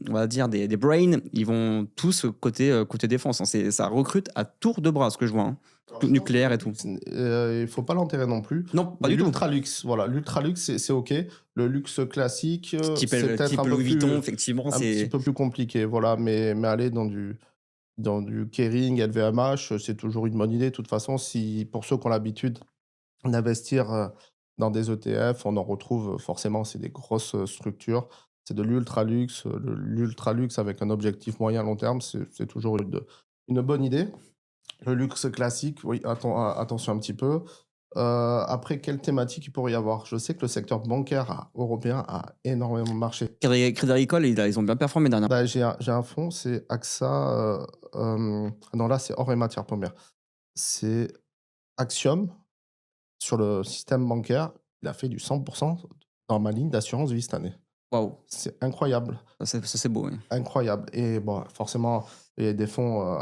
on va dire des brains, ils vont tous côté défense, hein. Ça recrute à tour de bras, ce que je vois, hein. Alors, Tout je pense que nucléaire le et tout. luxe, il faut pas l'enterrer non plus. Non, pas Mais du tout. l'ultra luxe, voilà, l'ultra luxe, c'est OK. Le luxe classique, c'est peut-être Type Louis Vuitton, effectivement, un petit c'est peu plus compliqué, voilà, mais aller dans du Kering, LVMH, c'est toujours une bonne idée. De toute façon, si pour ceux qui ont l'habitude d'investir, dans des ETF, on en retrouve, forcément, c'est des grosses, structures. C'est de l'ultra luxe, l'ultra luxe avec un objectif moyen long terme, c'est toujours une bonne idée. Le luxe classique, oui, attention un petit peu. Après, quelle thématique il pourrait y avoir? Je sais que le secteur bancaire européen a énormément marché. Crédit Agricole, ils ont bien performé dernièrement. Bah, j'ai un fonds, c'est AXA, non là, c'est hors et matières premières. C'est Axiom, sur le système bancaire, il a fait du 100 dans ma ligne d'assurance vie cette année. Waouh, C'est incroyable, ça, c'est beau, oui. incroyable et bon, forcément, il y a des fonds,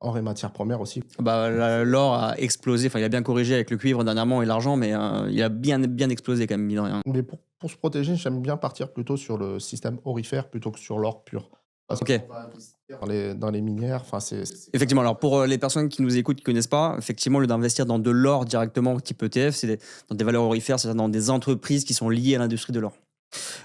hors et matières premières aussi. Bah, l'or a explosé, enfin, il a bien corrigé avec le cuivre dernièrement et l'argent, mais il a bien explosé quand même, mine de rien. Mais pour se protéger, j'aime bien partir plutôt sur le système aurifère plutôt que sur l'or pur. Parce Ok. qu'on va investir dans les minières, enfin Effectivement, alors pour les personnes qui nous écoutent, qui ne connaissent pas, effectivement, au lieu d'investir dans de l'or directement type ETF, dans des valeurs aurifères, c'est-à-dire dans des entreprises qui sont liées à l'industrie de l'or.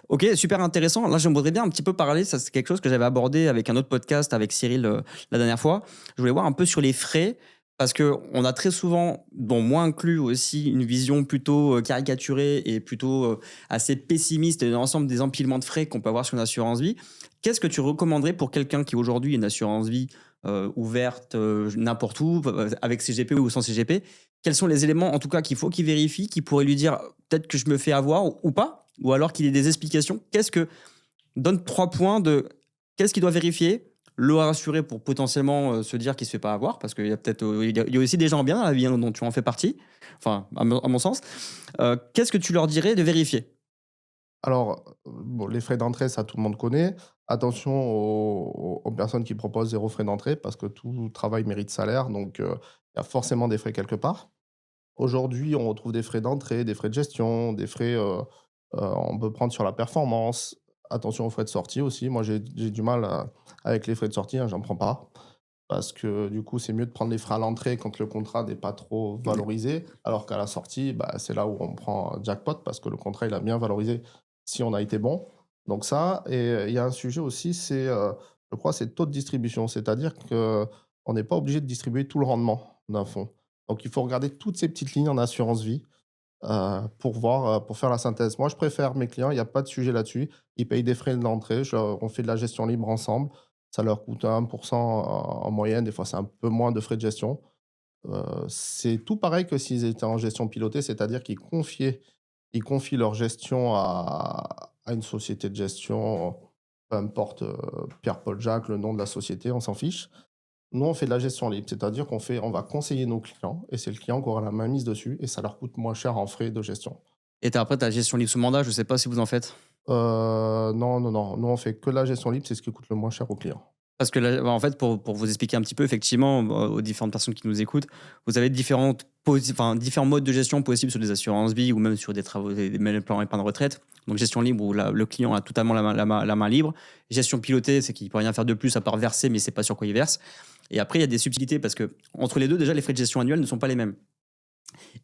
Ok, super intéressant. Là, j'aimerais bien un petit peu parler, ça c'est quelque chose que j'avais abordé avec un autre podcast avec Cyril la dernière fois. Je voulais voir un peu sur les frais, parce qu'on a très souvent, bon, moi inclus aussi, une vision plutôt caricaturée et plutôt assez pessimiste de l'ensemble des empilements de frais qu'on peut avoir sur une assurance vie. Qu'est-ce que tu recommanderais pour quelqu'un qui aujourd'hui a une assurance vie ouverte n'importe où, avec CGP ou sans CGP? Quels sont les éléments, en tout cas, qu'il faut qu'il vérifie, qui pourraient lui dire peut-être que je me fais avoir ou pas, ou alors qu'il ait des explications? Donne 3 points de qu'est-ce qu'il doit vérifier, le rassurer pour potentiellement se dire qu'il ne se fait pas avoir, parce qu'il y a peut-être il y a aussi des gens bien dans la vie, hein, dont tu en fais partie, enfin, à mon sens. Qu'est-ce que tu leur dirais de vérifier? Alors, bon, les frais d'entrée, ça, tout le monde connaît. Attention aux personnes qui proposent 0 frais d'entrée parce que tout travail mérite salaire, donc il y a forcément des frais quelque part. Aujourd'hui, on retrouve des frais d'entrée, des frais de gestion, des frais, on peut prendre sur la performance. Attention aux frais de sortie aussi. Moi, j'ai du mal, avec les frais de sortie, hein, j'en prends pas. Parce que du coup, c'est mieux de prendre les frais à l'entrée quand le contrat n'est pas trop valorisé, alors qu'à la sortie, bah, c'est là où on prend jackpot parce que le contrat, il a bien valorisé si on a été bon. Donc ça et il y a un sujet aussi, je crois, c'est le taux de distribution. C'est-à-dire qu'on n'est pas obligé de distribuer tout le rendement d'un fonds. Donc il faut regarder toutes ces petites lignes en assurance vie. pour faire la synthèse. Moi, je préfère mes clients, il y a pas de sujet là-dessus. Ils payent des frais de l'entrée, on fait de la gestion libre ensemble. Ça leur coûte 1 en moyenne, des fois c'est un peu moins de frais de gestion. C'est tout pareil que s'ils étaient en gestion pilotée, c'est-à-dire ils confient leur gestion à une société de gestion, peu importe, Pierre, Paul, Jacques, le nom de la société, on s'en fiche. Nous, on fait de la gestion libre, c'est-à-dire on va conseiller nos clients et c'est le client qui aura la main mise dessus et ça leur coûte moins cher en frais de gestion. Et après, tu as gestion libre sous mandat, je sais pas si vous en faites? Non, non, non, nous, on fait que la gestion libre, c'est ce qui coûte le moins cher au client. Parce que là, en fait, pour vous expliquer un petit peu, effectivement, aux différentes personnes qui nous écoutent, vous avez différents modes de gestion possibles sur des assurances vie ou même sur des travaux, des plans épargne retraite. Donc, gestion libre où le client a totalement la main libre. Gestion pilotée, c'est qu'il ne peut rien faire de plus à part verser, mais c'est pas sur quoi il verse. Et après, il y a des subtilités parce que entre les deux, déjà, les frais de gestion annuels ne sont pas les mêmes.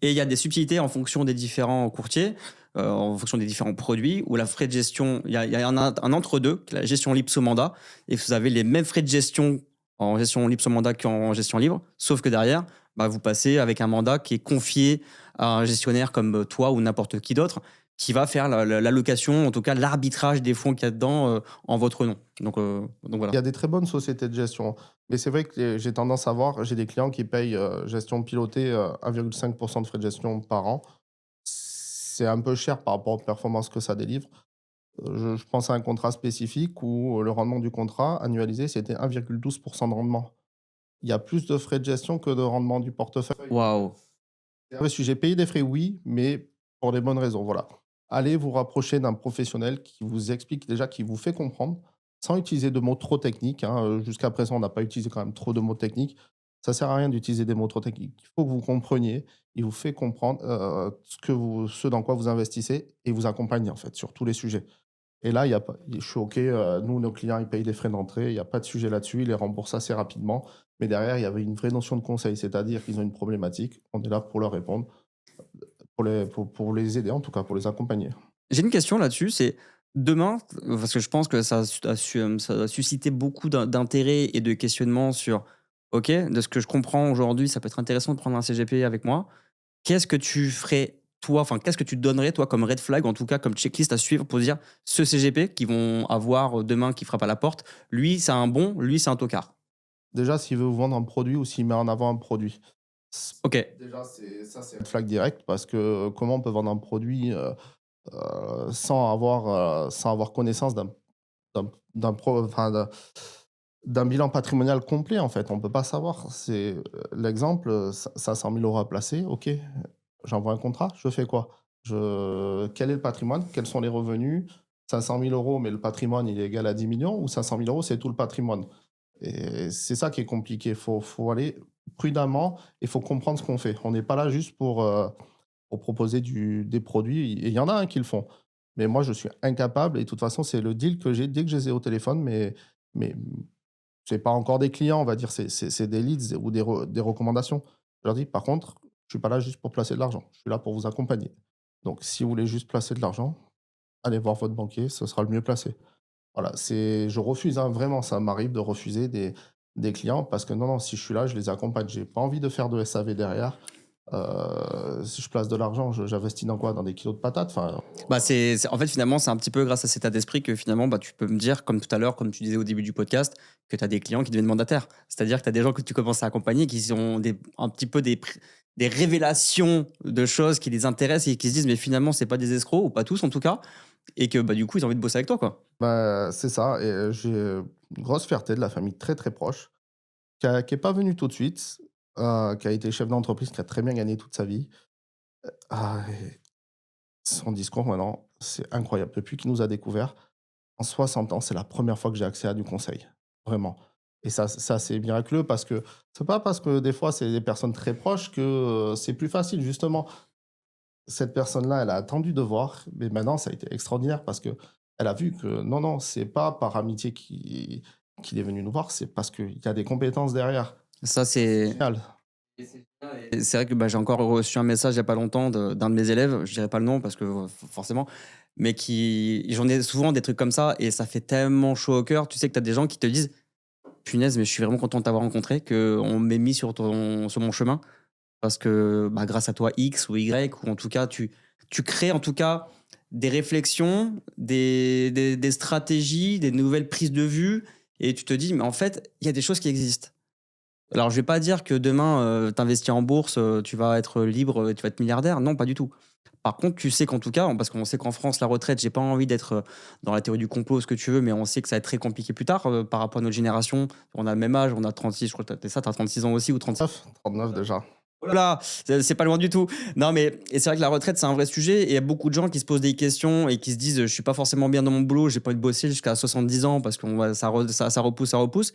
Et il y a des subtilités en fonction des différents courtiers, en fonction des différents produits, où la frais de gestion, il y a un entre-deux, la gestion libre sous mandat, et vous avez les mêmes frais de gestion en gestion libre sous mandat qu'en gestion libre, sauf que derrière, bah, vous passez avec un mandat qui est confié à un gestionnaire comme toi ou n'importe qui d'autre, qui va faire l'allocation, en tout cas l'arbitrage des fonds qu'il y a dedans en votre nom. Donc Il voilà. y a des très bonnes sociétés de gestion, mais c'est vrai que j'ai tendance à voir, j'ai des clients qui payent, gestion pilotée, 1,5 de frais de gestion par an. C'est un peu cher par rapport aux performances que ça délivre. Je pense à un contrat spécifique où le rendement du contrat annualisé, c'était 1,12 de rendement. Il y a plus de frais de gestion que de rendement du portefeuille. Waouh. C'est un vrai sujet. Payer des frais, oui, mais pour des bonnes raisons, voilà. Allez vous rapprocher d'un professionnel qui vous explique déjà, qui vous fait comprendre, sans utiliser de mots trop techniques, hein. Jusqu'à présent, on n'a pas utilisé quand même trop de mots techniques. Ça sert à rien d'utiliser des mots trop techniques. Il faut que vous compreniez. Il vous fait comprendre, ce dans quoi vous investissez et vous accompagne, en fait, sur tous les sujets. Et là, il y a pas je suis OK, nous, nos clients, ils payent des frais d'entrée, il y a pas de sujet là-dessus, ils les remboursent assez rapidement. Mais derrière, il y avait une vraie notion de conseil, c'est-à-dire qu'ils ont une problématique, on est là pour leur répondre, pour les aider, en tout cas, pour les accompagner. J'ai une question là-dessus, c'est demain, parce que je pense que ça a suscité beaucoup d'intérêt et de questionnements sur, OK, de ce que je comprends aujourd'hui, ça peut être intéressant de prendre un CGP avec moi. Qu'est-ce que tu ferais toi, enfin, qu'est-ce que tu te donnerais toi comme red flag, en tout cas comme checklist à suivre pour dire ce CGP qu'ils vont avoir demain qui frappe à la porte, lui c'est un bon, lui c'est un tocard. Déjà, s'il veut vous vendre un produit ou s'il met en avant un produit. S OK, Déjà, c'est une flag direct parce que, comment on peut vendre un produit, sans avoir connaissance d'un pro enfin, d'un bilan patrimonial complet, en fait, on peut pas savoir. L'exemple, 500 000 € à placer, OK, j'envoie un contrat, je fais quoi? Quel est le patrimoine? Quels sont les revenus? 500 000 €, mais le patrimoine, il est égal à 10 millions ou 500 000 €, c'est tout le patrimoine? Et c'est ça qui est compliqué. Faut aller prudemment, il faut comprendre ce qu'on fait. On n'est pas là juste pour proposer des produits et il y en a, hein, qui le font. Mais moi, je suis incapable et de toute façon, c'est le deal que j'ai dès que je les ai au téléphone, mais c'est pas encore des clients, on va dire, c'est des leads ou des recommandations. Je leur dis: «Par contre, je suis pas là juste pour placer de l'argent, je suis là pour vous accompagner. Donc si vous voulez juste placer de l'argent, allez voir votre banquier, ce sera le mieux placé». Voilà, je refuse, hein, vraiment, ça m'arrive de refuser des clients parce que non, non, si je suis là, je les accompagne. J'ai pas envie de faire de SAV derrière. Si je place de l'argent, j'investis dans quoi? Dans des kilos de patates? Enfin, bah, en fait, finalement, c'est un petit peu grâce à cet état d'esprit que finalement, bah, tu peux me dire, comme tout à l'heure, comme tu disais au début du podcast, que tu as des clients qui deviennent mandataires. C'est-à-dire que tu as des gens que tu commences à accompagner qui ont un petit peu des révélations de choses qui les intéressent et qui se disent, mais finalement, c'est pas des escrocs, ou pas tous en tout cas, et que bah, du coup, ils ont envie de bosser avec toi, quoi. bah, c'est ça et j'ai, une grosse fierté de la famille très, très proche qui est pas venue tout de suite, qui a été chef d'entreprise, qui a très bien gagné toute sa vie. Et son discours maintenant, c'est incroyable. Depuis qu'il nous a découvert, en 60 ans, c'est la première fois que j'ai accès à du conseil, vraiment. Et ça c'est miraculeux parce que c'est pas parce que des fois c'est des personnes très proches que, c'est plus facile. Justement, cette personne-là, elle a attendu de voir, mais maintenant ça a été extraordinaire parce que elle a vu que non, non, c'est pas par amitié qu'il est venu nous voir, c'est parce qu'il y a des compétences derrière. Ça, C'est c'est génial. Et c'est vrai que bah, j'ai encore reçu un message il n'y a pas longtemps d'un de mes élèves, je dirais pas le nom parce que forcément, mais j'en ai souvent des trucs comme ça et ça fait tellement chaud au cœur. Tu sais que tu as des gens qui te disent: «Punaise, mais je suis vraiment content de t'avoir rencontré, qu'on m'ait mis sur mon chemin». parce que bah, grâce à toi X ou Y, ou en tout cas tu crées en tout cas des réflexions, des stratégies, des nouvelles prises de vue, et tu te dis mais en fait il y a des choses qui existent. Alors je vais pas dire que demain tu investis en bourse, tu vas être libre, tu vas être milliardaire, non pas du tout. Par contre, tu sais qu'en tout cas, parce qu'on sait qu'en France, la retraite, j'ai pas envie d'être dans la théorie du complot, ce que tu veux, mais on sait que ça va être très compliqué plus tard par rapport à notre génération. On a le même âge, on a 36, je crois que t'as ça, t'as 36 ans aussi ou 36. 39 déjà. Voilà, c'est pas loin du tout. Non, mais et c'est vrai que la retraite, c'est un vrai sujet et il y a beaucoup de gens qui se posent des questions et qui se disent, je suis pas forcément bien dans mon boulot, j'ai pas envie de bosser jusqu'à 70 ans parce qu'on va, ça repousse, ça repousse.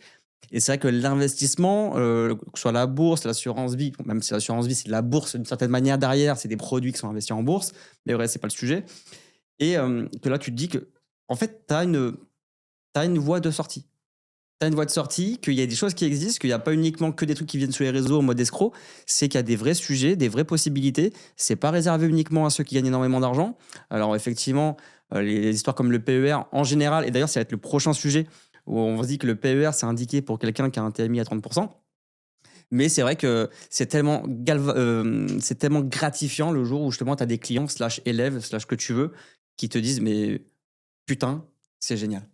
Et c'est vrai que l'investissement, que ce soit la bourse, l'assurance vie, bon, même si l'assurance vie, c'est de la bourse d'une certaine manière derrière, c'est des produits qui sont investis en bourse, mais vrai, c'est pas le sujet. Et que là, tu te dis que, en fait, t'as une voie de sortie. T'as une voie de sortie, qu'il y a des choses qui existent, qu'il n'y a pas uniquement que des trucs qui viennent sur les réseaux en mode escroc, c'est qu'il y a des vrais sujets, des vraies possibilités. C'est pas réservé uniquement à ceux qui gagnent énormément d'argent. Alors effectivement, les histoires comme le PER en général, et d'ailleurs ça va être le prochain sujet, où on se dit que le PER c'est indiqué pour quelqu'un qui a un TMI à 30%. Mais c'est vrai que c'est tellement gratifiant le jour où justement tu as des clients, slash élèves, slash que tu veux, qui te disent mais putain, c'est génial.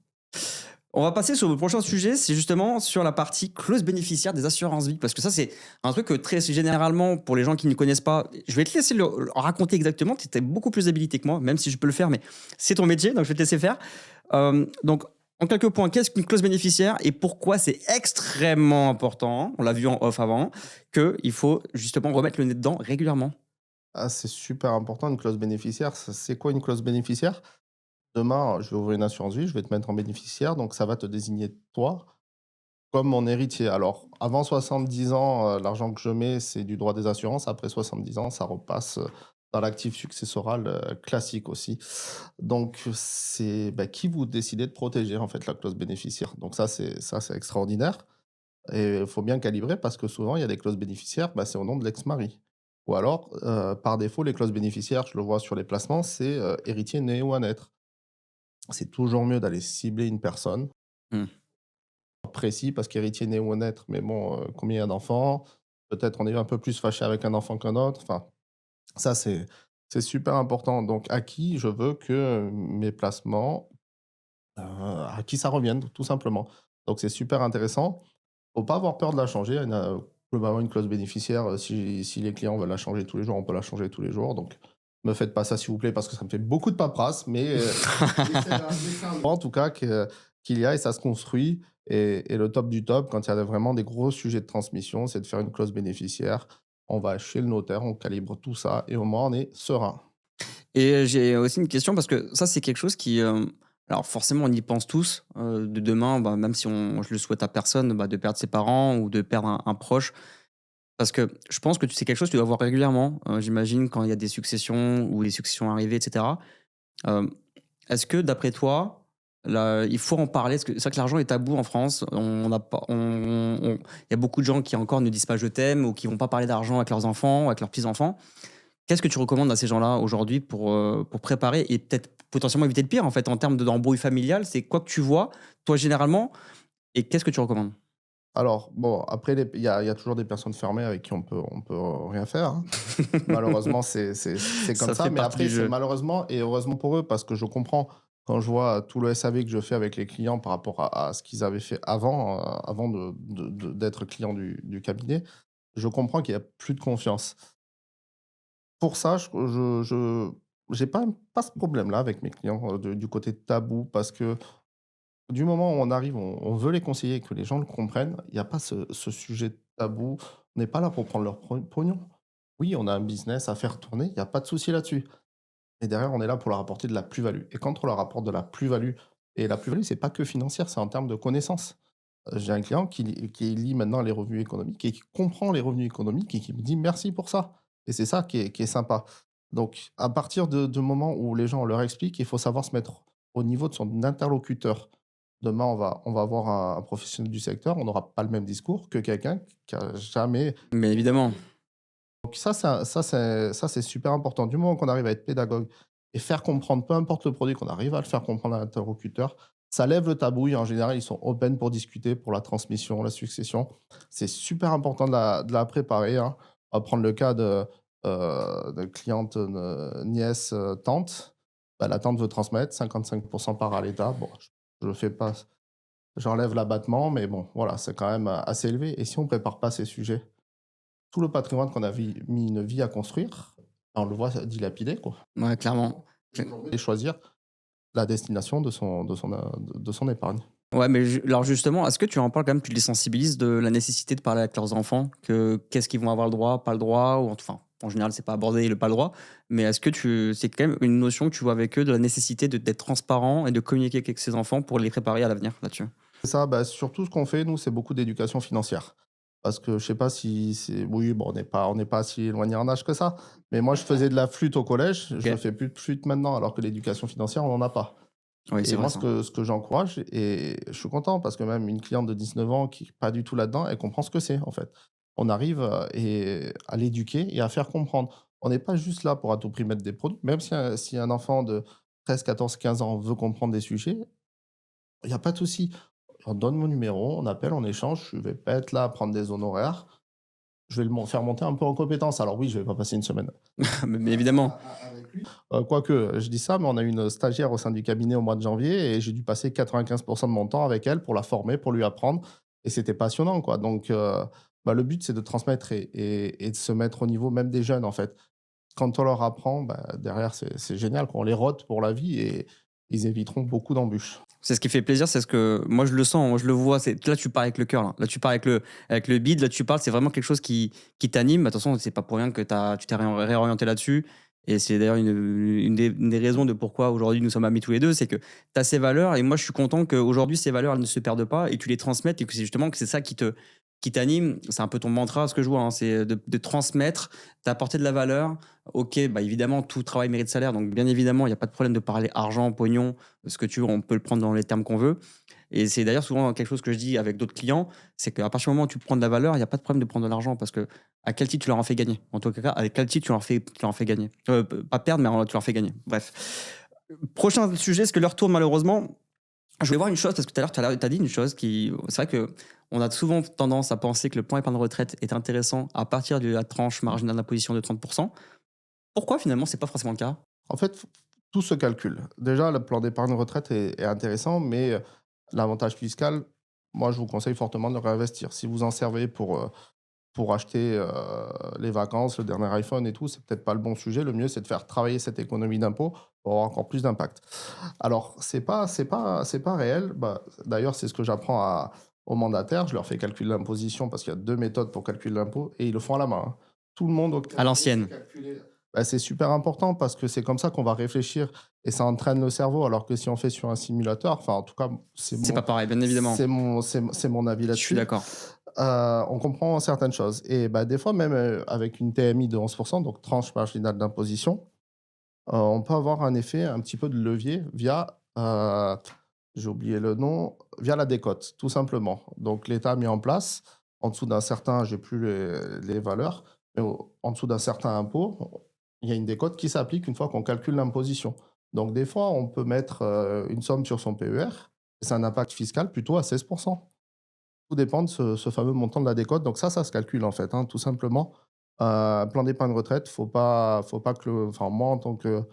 On va passer sur le prochain sujet, c'est justement sur la partie clause bénéficiaire des assurances vie. Parce que ça, c'est un truc que très généralement, pour les gens qui ne connaissent pas, je vais te laisser le raconter exactement. Tu étais beaucoup plus habilité que moi, même si je peux le faire, mais c'est ton métier, donc je vais te laisser faire. Donc, en quelques points, qu'est-ce qu'une clause bénéficiaire et pourquoi c'est extrêmement important, on l'a vu en off avant, qu'il faut justement remettre le nez dedans régulièrement. Ah, c'est super important, une clause bénéficiaire. C'est quoi une clause bénéficiaire? Demain, je vais ouvrir une assurance vie, je vais te mettre en bénéficiaire, donc ça va te désigner toi comme mon héritier. Alors, avant 70 ans, l'argent que je mets, c'est du droit des assurances. Après 70 ans, ça repasse dans l'actif successoral classique aussi. Donc, c'est bah, qui vous décidez de protéger, en fait, la clause bénéficiaire. Donc, ça, c'est extraordinaire. Et il faut bien calibrer parce que souvent, il y a des clauses bénéficiaires, bah, c'est au nom de l'ex-mari. Ou alors, par défaut, les clauses bénéficiaires, je le vois sur les placements, c'est héritier né ou à naître. C'est toujours mieux d'aller cibler une personne Hmm. précis parce qu'héritier né ou à naître, mais bon, combien il y a d'enfants? Peut-être on est un peu plus fâché avec un enfant qu'un autre. Enfin, ça, c'est super important. Donc, à qui je veux que mes placements, à qui ça revienne, tout simplement. Donc, c'est super intéressant. Faut pas avoir peur de la changer. Globalement, une clause bénéficiaire, si les clients veulent la changer tous les jours, on peut la changer tous les jours. Donc, me faites pas ça, s'il vous plaît, parce que ça me fait beaucoup de paperasse. Mais en tout cas, qu'il y a et ça se construit. Et le top du top, quand il y a vraiment des gros sujets de transmission, c'est de faire une clause bénéficiaire. On va chez le notaire, on calibre tout ça et au moins on est serein. Et j'ai aussi une question parce que ça, c'est quelque chose qui. Alors, forcément, on y pense tous. De demain, bah, même si je le souhaite à personne, bah, de perdre ses parents ou de perdre un proche. Parce que je pense que c'est quelque chose que tu dois voir régulièrement. J'imagine quand il y a des successions ou les successions arrivées, etc. Euh, Est-ce que, d'après toi, là, il faut en parler? Parce que c'est vrai que l'argent est tabou en France. On n'a pas, il y a beaucoup de gens qui encore ne disent pas je t'aime ou qui vont pas parler d'argent avec leurs enfants, avec leurs petits-enfants. Qu'est-ce que tu recommandes à ces gens-là aujourd'hui pour préparer et peut-être potentiellement éviter le pire en fait en termes d'embrouille familiale? C'est quoi que tu vois, toi généralement, et qu'est-ce que tu recommandes? Alors, bon, après, il y a toujours des personnes fermées avec qui on peut rien faire, hein. Malheureusement, c'est comme Ça ça. fait Mais partie après, du c'est jeu. malheureusement et heureusement pour eux parce que je comprends quand je vois tout le SAV que je fais avec les clients par rapport à ce qu'ils avaient fait avant d'être client du cabinet. Je comprends qu'il y a plus de confiance. Pour ça, je j'ai pas ce problème-là avec mes clients, du côté tabou parce que du moment où on arrive, on veut les conseiller et que les gens le comprennent, il y a pas ce sujet tabou. On n'est pas là pour prendre leur pognon. Oui, on a un business à faire tourner, il y a pas de souci là-dessus. Et derrière, on est là pour leur apporter de la plus-value. Et quand on leur apporte de la plus-value et la plus-value, c'est pas que financière, c'est en termes de connaissances. J'ai un client qui lit maintenant les revenus économiques et qui comprend les revenus économiques et qui me dit: «Merci pour ça» et c'est ça qui est sympa. Donc à partir de moment où les gens, on leur explique, il faut savoir se mettre au niveau de son interlocuteur. Demain, on va avoir un professionnel du secteur, on n'aura pas le même discours que quelqu'un qui a jamais. Mais évidemment. Donc ça, c'est super important. Du moment qu'on arrive à être pédagogue et faire comprendre, peu importe le produit, qu'on arrive à le faire comprendre à l'interlocuteur, ça lève le tabou et en général, ils sont open pour discuter pour la transmission, la succession. C'est super important de la préparer, hein. On va prendre le cas de cliente, nièce, tante. Bah, la tante veut transmettre 55% part à l'État. Bon, je le fais pas, j'enlève l'abattement, mais bon, voilà, c'est quand même, assez élevé et si on prépare pas ces sujets, tout le patrimoine qu'on a mis une vie à construire, on le voit dilapider, quoi. Ouais, clairement. Et choisir la destination de son épargne. Ouais, mais alors justement, est-ce que tu en parles quand même, tu les sensibilises de la nécessité de parler avec leurs enfants, que qu'est-ce qu'ils vont avoir le droit, pas le droit, ou enfin, en général, c'est pas abordé le pas le droit, mais est-ce que c'est quand même une notion que tu vois avec eux de la nécessité d'être transparent et de communiquer avec ses enfants pour les préparer à l'avenir là-dessus? C'est ça, bah, surtout ce qu'on fait, nous, c'est beaucoup d'éducation financière. Parce que je sais pas si c'est oui, bon, on n'est pas si éloigné en âge que ça, mais moi, je faisais de la flûte au collège, je Ok. ne fais plus de flûte maintenant, alors que l'éducation financière, on n'en a pas. Oui, c'est Et vrai moi, ça. ce que j'encourage et je suis content parce que même une cliente de 19 ans qui est pas du tout là-dedans, elle comprend ce que c'est, en fait. On arrive, et à l'éduquer et à faire comprendre. On n'est pas juste là pour à tout prix mettre des produits, même si un enfant de 13, 14, 15 ans veut comprendre des sujets, il y a pas de souci. On donne mon numéro, on appelle, on échange. Je vais pas être là à prendre des honoraires. Je vais faire monter un peu en compétence. Alors oui, je vais pas passer une semaine Mais évidemment. avec lui. Quoique, je dis ça, mais on a une stagiaire au sein du cabinet au mois de janvier et j'ai dû passer 95% de mon temps avec elle pour la former, pour lui apprendre et c'était passionnant, quoi. Donc bah, le but, c'est de transmettre et de se mettre au niveau même des jeunes, en fait. Quand on leur apprend, bah, derrière, c'est génial, quoi. On les rote pour la vie et ils éviteront beaucoup d'embûches. C'est ce qui fait plaisir, c'est ce que moi je le sens, moi je le vois. Là, tu parles avec le cœur. Là tu parles avec le bide. Là, tu parles, c'est vraiment quelque chose qui t'anime. Attention, c'est pas pour rien que tu t'es réorienté là-dessus. Et c'est d'ailleurs une des raisons de pourquoi aujourd'hui nous sommes amis tous les deux, c'est que tu as ces valeurs. Et moi, je suis content qu'aujourd'hui, ces valeurs elles ne se perdent pas et que tu les transmettes et que c'est justement que c'est ça qui t'anime. C'est un peu ton mantra, ce que je vois, hein, c'est de transmettre, d'apporter de la valeur. Ok, bah évidemment, tout travail mérite salaire. Donc, bien évidemment, il n'y a pas de problème de parler argent, pognon, ce que tu veux, on peut le prendre dans les termes qu'on veut. Et c'est d'ailleurs souvent quelque chose que je dis avec d'autres clients, c'est qu'à partir du moment où tu prends de la valeur, il n'y a pas de problème de prendre de l'argent parce que à quel titre tu leur en fais gagner? En tout cas, avec quel titre tu leur en fais gagner? Pas perdre, mais tu leur fais gagner. Bref. Prochain sujet, ce que leur tourne malheureusement. Je voulais voir une chose parce que tout à l'heure, tu as dit une chose qui. C'est vrai que on a souvent tendance à penser que le plan épargne retraite est intéressant à partir de la tranche marginale d'imposition de 30%. Pourquoi finalement, c'est pas forcément le cas? En fait, tout se calcule. Déjà, le plan d'épargne retraite est intéressant, mais l'avantage fiscal, moi, je vous conseille fortement de le réinvestir. Si vous en servez pour acheter les vacances, le dernier iPhone et tout, c'est peut-être pas le bon sujet. Le mieux, c'est de faire travailler cette économie d'impôt pour avoir encore plus d'impact. Alors, c'est pas réel. Bah, d'ailleurs, c'est ce que j'apprends aux mandataires. Je leur fais calculer l'imposition parce qu'il y a deux méthodes pour calculer l'impôt et ils le font à la main, hein. Tout le monde au À cabinet sait l'ancienne. calculer. Bah, c'est super important parce que c'est comme ça qu'on va réfléchir et ça entraîne le cerveau. Alors que si on fait sur un simulateur, enfin, en tout cas, c'est C'est pas mon, pareil, bien évidemment. c'est mon avis Je suis là-dessus. d'accord. On comprend certaines choses et bah, des fois même, avec une TMI de 11%, donc tranche marginale d'imposition, on peut avoir un effet un petit peu de levier via, j'ai oublié le nom, via la décote, tout simplement. Donc l'État a mis en place, en dessous d'un certain, j'ai plus les valeurs, mais en dessous d'un certain impôt, il y a une décote qui s'applique une fois qu'on calcule l'imposition. Donc des fois, on peut mettre, une somme sur son PER et c'est un impact fiscal plutôt à 16%. Tout dépend de ce fameux montant de la décote. Donc ça se calcule en fait, hein, tout simplement. Plan d'épargne retraite, faut pas que enfin moi en tant que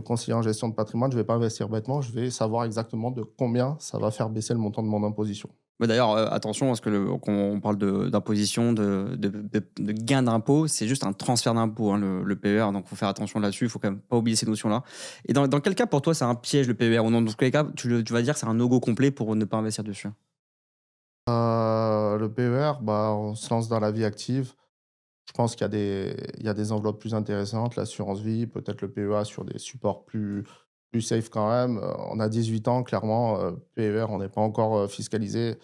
conseiller en gestion de patrimoine, je vais pas investir bêtement, je vais savoir exactement de combien ça va faire baisser le montant de mon imposition. Mais d'ailleurs, attention parce que quand on parle d'imposition, de gain d'impôt, c'est juste un transfert d'impôt, hein, le PER, donc il faut faire attention là-dessus, il faut quand même pas oublier ces notions-là. Et dans quel cas pour toi c'est un piège le PER ou non? Dans quel cas tu vas dire que c'est un no-go complet pour ne pas investir dessus? Le PER, bah, on se lance dans la vie active. Je pense qu'il y a des enveloppes plus intéressantes, l'assurance vie, peut-être le PEA sur des supports plus safe quand même. On a 18 ans, clairement, PER, on n'est pas encore, fiscalisé.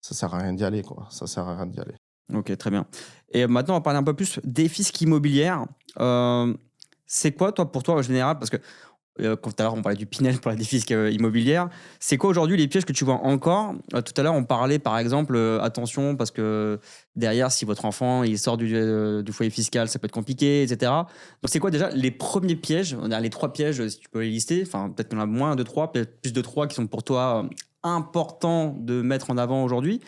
Ça sert à rien d'y aller, quoi. Ça sert à rien d'y aller. OK, très bien. Et maintenant, on va parler un peu plus des fiscs immobilières. C'est quoi, toi, pour toi, en général, parce que quand tout à l'heure, on parlait du Pinel pour la défisque immobilière. C'est quoi aujourd'hui les pièges que tu vois encore? Tout à l'heure, on parlait par exemple, attention, parce que derrière, si votre enfant il sort du foyer fiscal, ça peut être compliqué, etc. Donc, c'est quoi déjà les premiers pièges? On a les trois pièges, si tu peux les lister. Enfin, peut-être qu'il y en a moins de trois, peut-être plus de trois qui sont pour toi importants de mettre en avant aujourd'hui.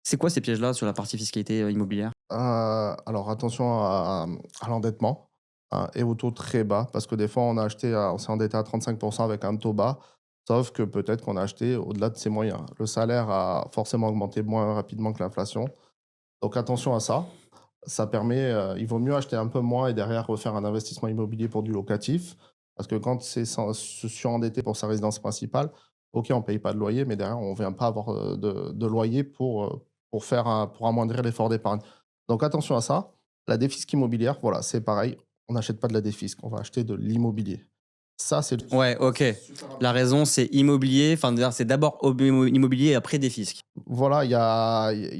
C'est quoi ces pièges-là sur la partie fiscalité immobilière? Alors attention à l'endettement, hein, et au taux très bas parce que des fois on s'est endetté à 35 avec un taux bas, sauf que peut-être qu'on a acheté au-delà de ses moyens. Le salaire a forcément augmenté moins rapidement que l'inflation, donc attention à ça. Ça permet, il vaut mieux acheter un peu moins et derrière refaire un investissement immobilier pour du locatif. Parce que quand c'est se surendetté pour sa résidence principale, OK, on paye pas de loyer, mais derrière on vient pas avoir, de loyer pour amoindrir l'effort d'épargne. Donc attention à ça. La défisque immobilière, voilà, c'est pareil, on n'achète pas de la défisque, on va acheter de l'immobilier. Ça, c'est Ouais, ok. super La important. raison, c'est immobilier. Enfin, d'ailleurs, c'est d'abord immobilier et après des fiscs. Voilà, il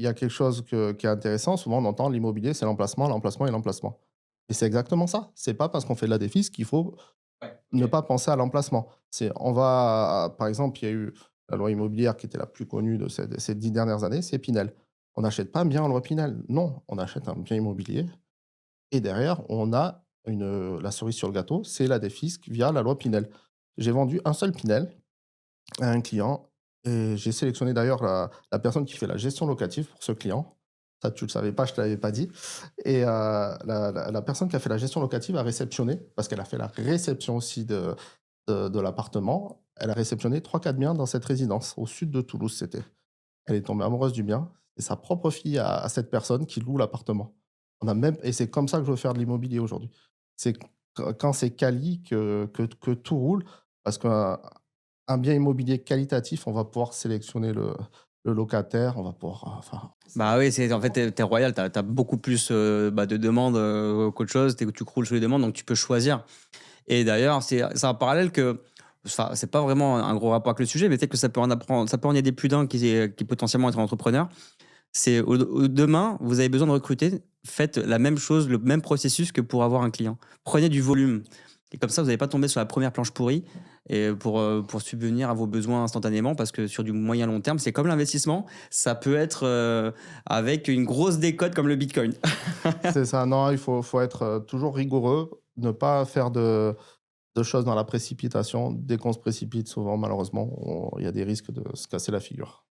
y a quelque chose qui est intéressant. Souvent, on entend l'immobilier, c'est l'emplacement, l'emplacement et l'emplacement. Et c'est exactement ça. C'est pas parce qu'on fait de la défis qu'il faut Ouais, ne ok. pas penser à l'emplacement. On va, par exemple, il y a eu la loi immobilière qui était la plus connue de ces 10 dernières années, c'est Pinel. On n'achète pas un bien en loi Pinel. Non, on achète un bien immobilier et derrière, on a la cerise sur le gâteau, c'est la défisque via la loi Pinel. J'ai vendu un seul Pinel à un client et j'ai sélectionné d'ailleurs la personne qui fait la gestion locative pour ce client. Ça, tu le savais pas, je te l'avais pas dit. Et la personne qui a fait la gestion locative a réceptionné, parce qu'elle a fait la réception aussi de l'appartement, elle a réceptionné trois 4 biens dans cette résidence, au sud de Toulouse, c'était. Elle est tombée amoureuse du bien. C'est sa propre fille à cette personne qui loue l'appartement. Et c'est comme ça que je veux faire de l'immobilier aujourd'hui. C'est quand c'est quali que tout roule, parce qu'un bien immobilier qualitatif, on va pouvoir sélectionner le locataire, on va pouvoir, enfin, Bah oui, c'est en fait, t'es royal, t'as as beaucoup plus bah, de demandes qu'autre chose, tu croules sous les demandes, donc tu peux choisir. Et d'ailleurs, c'est un parallèle que, enfin, c'est pas vraiment un gros rapport avec le sujet, mais peut-être que ça peut en aider plus d'un qui potentiellement être entrepreneur. C'est demain, vous avez besoin de recruter, faites la même chose, le même processus que pour avoir un client. Prenez du volume. Et comme ça, vous n'allez pas tomber sur la première planche pourrie et pour subvenir à vos besoins instantanément, parce que sur du moyen long terme, c'est comme l'investissement, ça peut être avec une grosse décote comme le Bitcoin. c'est ça. Non, il faut être, toujours rigoureux, ne pas faire de choses dans la précipitation. Dès qu'on se précipite, souvent, malheureusement, il y a des risques de se casser la figure.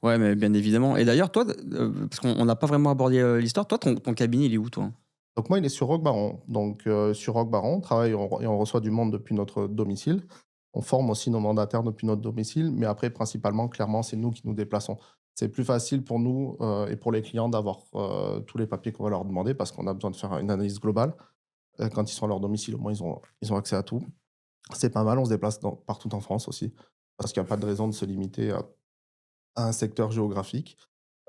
Ouais, mais bien évidemment. Et d'ailleurs, toi, parce qu'on n'a pas vraiment abordé l'histoire, toi, ton cabinet, il est où, toi? Donc moi, il est sur Roquebaron. Donc sur Roquebaron, on travaille et on reçoit du monde depuis notre domicile. On forme aussi nos mandataires depuis notre domicile, mais après, principalement, clairement, c'est nous qui nous déplaçons. C'est plus facile pour nous et pour les clients d'avoir tous les papiers qu'on va leur demander parce qu'on a besoin de faire une analyse globale. Quand ils sont à leur domicile, au moins, ils ont accès à tout. C'est pas mal, on se déplace partout en France aussi, parce qu'il n'y a pas de raison de se limiter à un secteur géographique.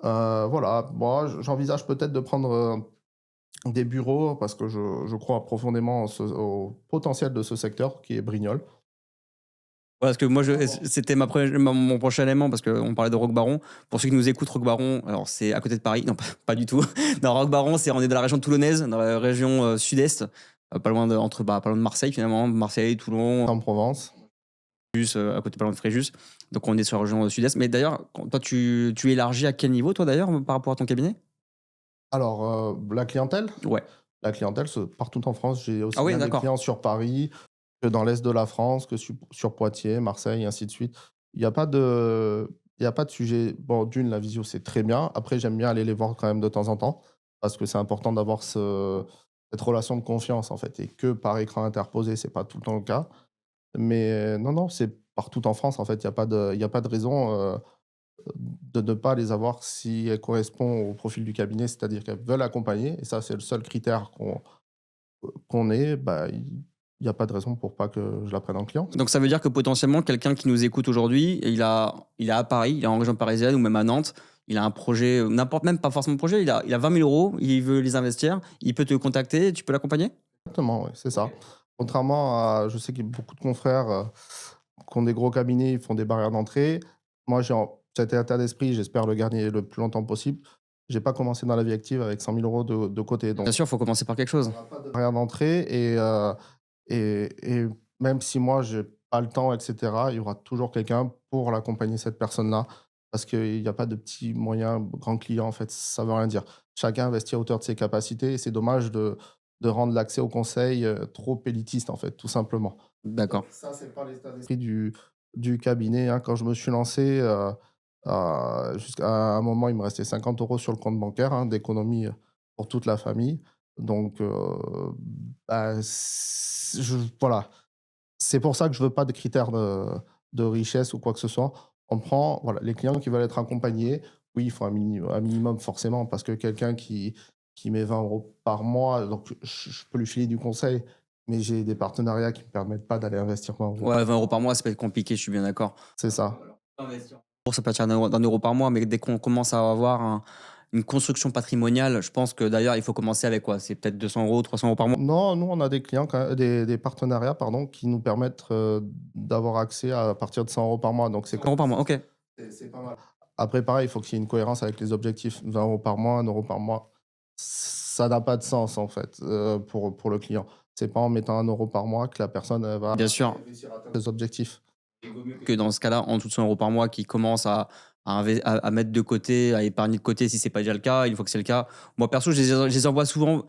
Voilà, moi, j'envisage peut-être de prendre des bureaux parce que je crois profondément au potentiel de ce secteur qui est Brignoles. Ouais, parce que moi, c'était mon prochain élément, parce qu'on parlait de Roquebaron. Pour ceux qui nous écoutent, Roquebaron, alors c'est à côté de Paris. Non, pas du tout. Dans Roquebaron, on est dans la région toulonnaise, dans la région sud-est, pas loin de Marseille finalement, Marseille, Toulon, En Provence. à côté pas loin de Fréjus. Donc on est sur la région sud-est. Mais d'ailleurs, toi, tu élargis à quel niveau, toi d'ailleurs, par rapport à ton cabinet? Alors, Ouais. la clientèle, c'est partout en France. J'ai Ah aussi oui, bien des d'accord. clients sur Paris que dans l'est de la France, que sur Poitiers, Marseille, et ainsi de suite. Il y a pas de il y a pas de sujet. Bon, d'une, la visio, c'est très bien. Après, j'aime bien aller les voir quand même de temps en temps parce que c'est important d'avoir cette relation de confiance, en fait, et que par écran interposé, c'est pas tout le temps le cas. Mais non, non, c'est partout en France, en fait. Il y a pas de raison, de ne pas les avoir si elles correspondent au profil du cabinet, c'est-à-dire qu'elles veulent accompagner et ça, c'est le seul critère qu'on ait, bah, il y a pas de raison pour pas que je la prenne en cliente. Donc ça veut dire que potentiellement, quelqu'un qui nous écoute aujourd'hui, il est à Paris, il est en région parisienne ou même à Nantes, il a un projet, n'importe, même pas forcément projet, il a 20 000 euros, il veut les investir, il peut te contacter, tu peux l'accompagner? Exactement, ouais, c'est Ok. ça. Contrairement à je sais qu'il y a beaucoup de confrères, qui ont des gros cabinets, ils font des barrières d'entrée. Moi, cet état d'esprit, j'espère le garder le plus longtemps possible. J'ai pas commencé dans la vie active avec 100 000 € de côté, donc Bien sûr, il faut commencer par quelque il chose. y aura pas de barrière d'entrée et même si moi j'ai pas le temps et cetera, il y aura toujours quelqu'un pour l'accompagner cette personne-là. Parce qu'il y a pas de petits moyens, grands clients en fait, ça veut rien dire. Chacun investit à hauteur de ses capacités et c'est dommage de rendre l'accès au conseil, trop élitiste en fait, tout simplement. D'accord. Donc ça, c'est pas l'état d'esprit du cabinet, hein. Quand je me suis lancé, jusqu'à un moment, il me restait 50 € sur le compte bancaire, hein, d'économie, pour toute la famille. Donc, bah, voilà. C'est pour ça que je veux pas de critères de richesse ou quoi que ce soit. On prend, voilà, les clients qui veulent être accompagnés. Oui, il faut un minimum forcément parce que quelqu'un qui met 20 € par mois, donc je peux lui filer du conseil, mais j'ai des partenariats qui me permettent pas d'aller investir 20 € Ouais, par 20 € par mois, ça peut être compliqué, je suis bien d'accord. C'est ça. Bon, ça peut être d'un euro par mois, mais dès qu'on commence à avoir une construction patrimoniale, je pense que d'ailleurs, il faut commencer avec quoi? C'est peut-être 200 €, 300 € par mois? Non, nous, on a des clients des partenariats, pardon, qui nous permettent, d'avoir accès à partir de 100 € par mois, donc c'est 100 € par mois, ok. c'est pas mal. Après pareil, il faut qu'il y ait une cohérence avec les objectifs. 20 € par mois, 1 € par mois, ça n'a pas de sens, en fait, pour le client. C'est pas en mettant 1 € par mois que la personne, elle va Bien sûr. réussir à atteindre ses objectifs. Que dans ce cas-là, en dessous de 100 € par mois, qui commence à mettre de côté, à épargner de côté si c'est pas déjà le cas. Une fois que c'est le cas, moi perso, je les envoie souvent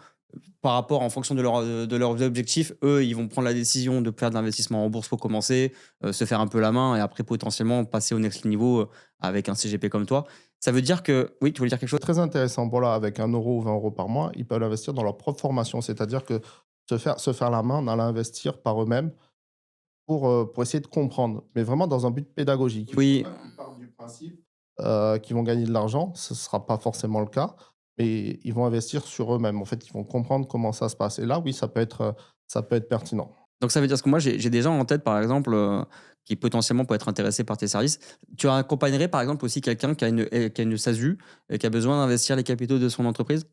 par rapport en fonction de leurs objectifs. Eux, ils vont prendre la décision de faire de l'investissement en bourse pour commencer, se faire un peu la main et après potentiellement passer au next niveau avec un CGP comme toi. Ça veut dire que. Oui, tu voulais dire quelque chose? Très intéressant. Voilà, avec 1 € ou 20 € par mois, ils peuvent l'investir dans leur propre formation. C'est-à-dire que se faire la main en allant investir par eux-mêmes pour essayer de comprendre, mais vraiment dans un but pédagogique. Il ne faut Oui, pas qu'ils partent du principe, qu'ils vont gagner de l'argent, ce ne sera pas forcément le cas, mais ils vont investir sur eux-mêmes. En fait, ils vont comprendre comment ça se passe et là, oui, ça peut être pertinent. donc ça veut dire que moi, j'ai des gens en tête, par exemple, qui potentiellement peuvent être intéressés par tes services. Tu accompagnerais, par exemple, aussi quelqu'un qui a une SASU et qui a besoin d'investir les capitaux de son entreprise?